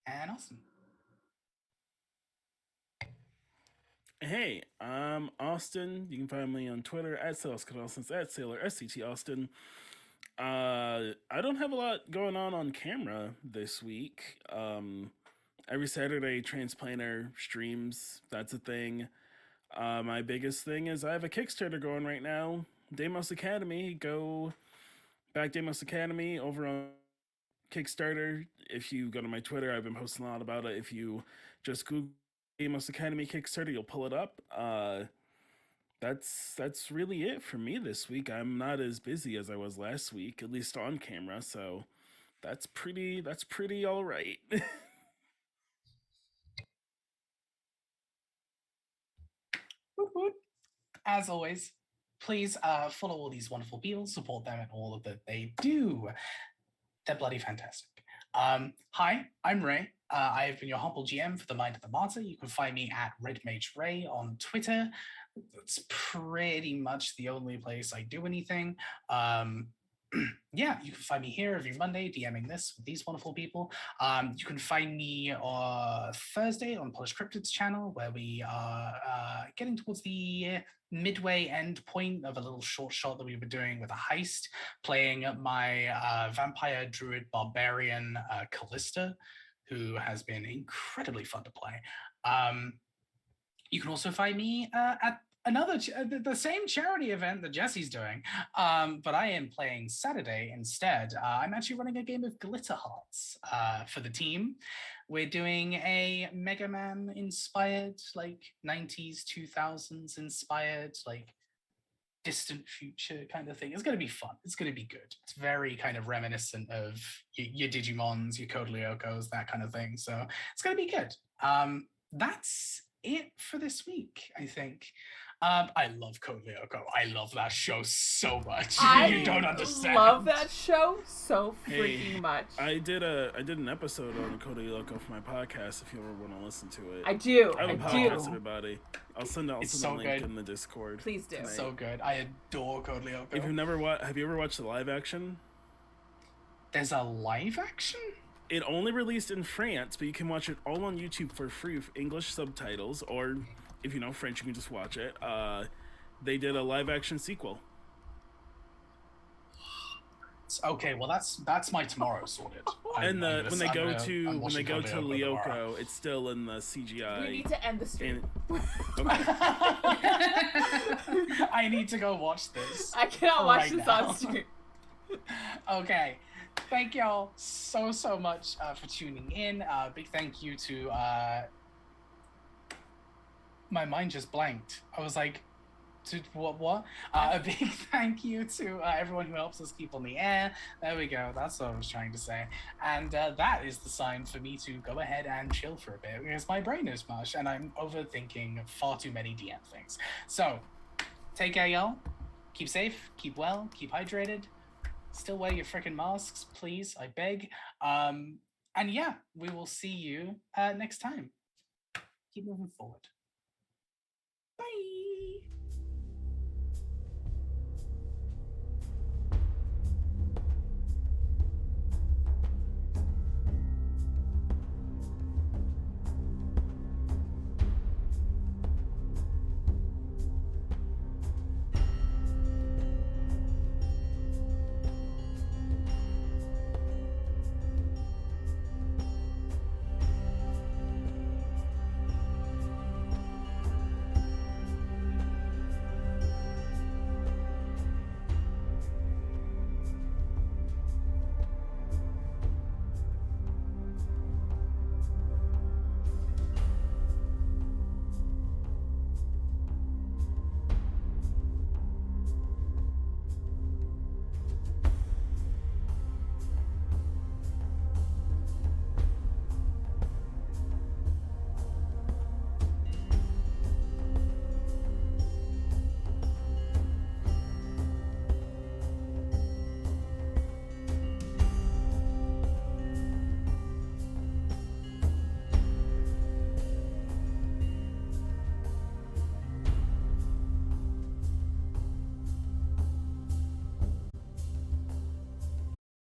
And Austin. Hey, I'm Austin. You can find me on Twitter at SalesCarlsons, at Sailor SCT Austin. I don't have a lot going on camera this week. Every Saturday, Transplanter streams. That's a thing. My biggest thing is I have a Kickstarter going right now. Deimos Academy. Go back Deimos Academy over on Kickstarter. If you go to my Twitter, I've been posting a lot about it. If you just Google Deimos Academy Kickstarter, you'll pull it up. That's really it for me this week. I'm not as busy as I was last week, at least on camera, so that's pretty all right. As always, please follow all these wonderful people, support them in all of that they do. They're bloody fantastic. Hi, I'm Ray. I have been your humble GM for the Mind of the Martyr. You can find me at RedMageRay on Twitter. That's pretty much the only place I do anything. Yeah, you can find me here every Monday DMing this with these wonderful people. You can find me on Thursday on Polish Cryptids channel, where we are getting towards the midway end point of a little short shot that we were doing with a heist, playing my vampire druid barbarian Callista, who has been incredibly fun to play. You can also find me at another the same charity event that Jesse's doing, but I am playing Saturday instead. I'm actually running a game of Glitter Hearts for the team. We're doing a Mega Man inspired, like 90s 2000s inspired, like distant future kind of thing. It's going to be fun. It's going to be good. It's very kind of reminiscent of your Digimons, your Code Lyokos, that kind of thing. So it's going to be good. That's it for this week, I think. I love Code Lyoko. I love that show so much. You don't understand. I love that show so freaking Hey, much. I did an episode on Cody Loco for my podcast. If you ever want to listen to it, I do. I have a I podcast, do. everybody. I'll send It's a so link good. in the Discord. Please do. It's so good. I adore Code Lyoko. If you've have you ever watched the live action? There's a live action? It only released in France, but you can watch it all on YouTube for free with English subtitles, or if you know French, you can just watch it. They did a live action sequel. Okay, well that's my tomorrow sorted. And when they go to Lyoko, it's still in the CGI. We need to end the stream. Okay. I need to go watch this. I cannot watch right this now. on stream. Okay. Thank y'all so much for tuning in. Big thank you to my mind just blanked. I was like, to what? A big thank you to everyone who helps us keep on the air. There we go. That's what I was trying to say. And that is the sign for me to go ahead and chill for a bit, because my brain is mush and I'm overthinking far too many DM things. So, take care, y'all. Keep safe, keep well, keep hydrated. Still wear your freaking masks, please, I beg. And yeah, we will see you next time. Keep moving forward.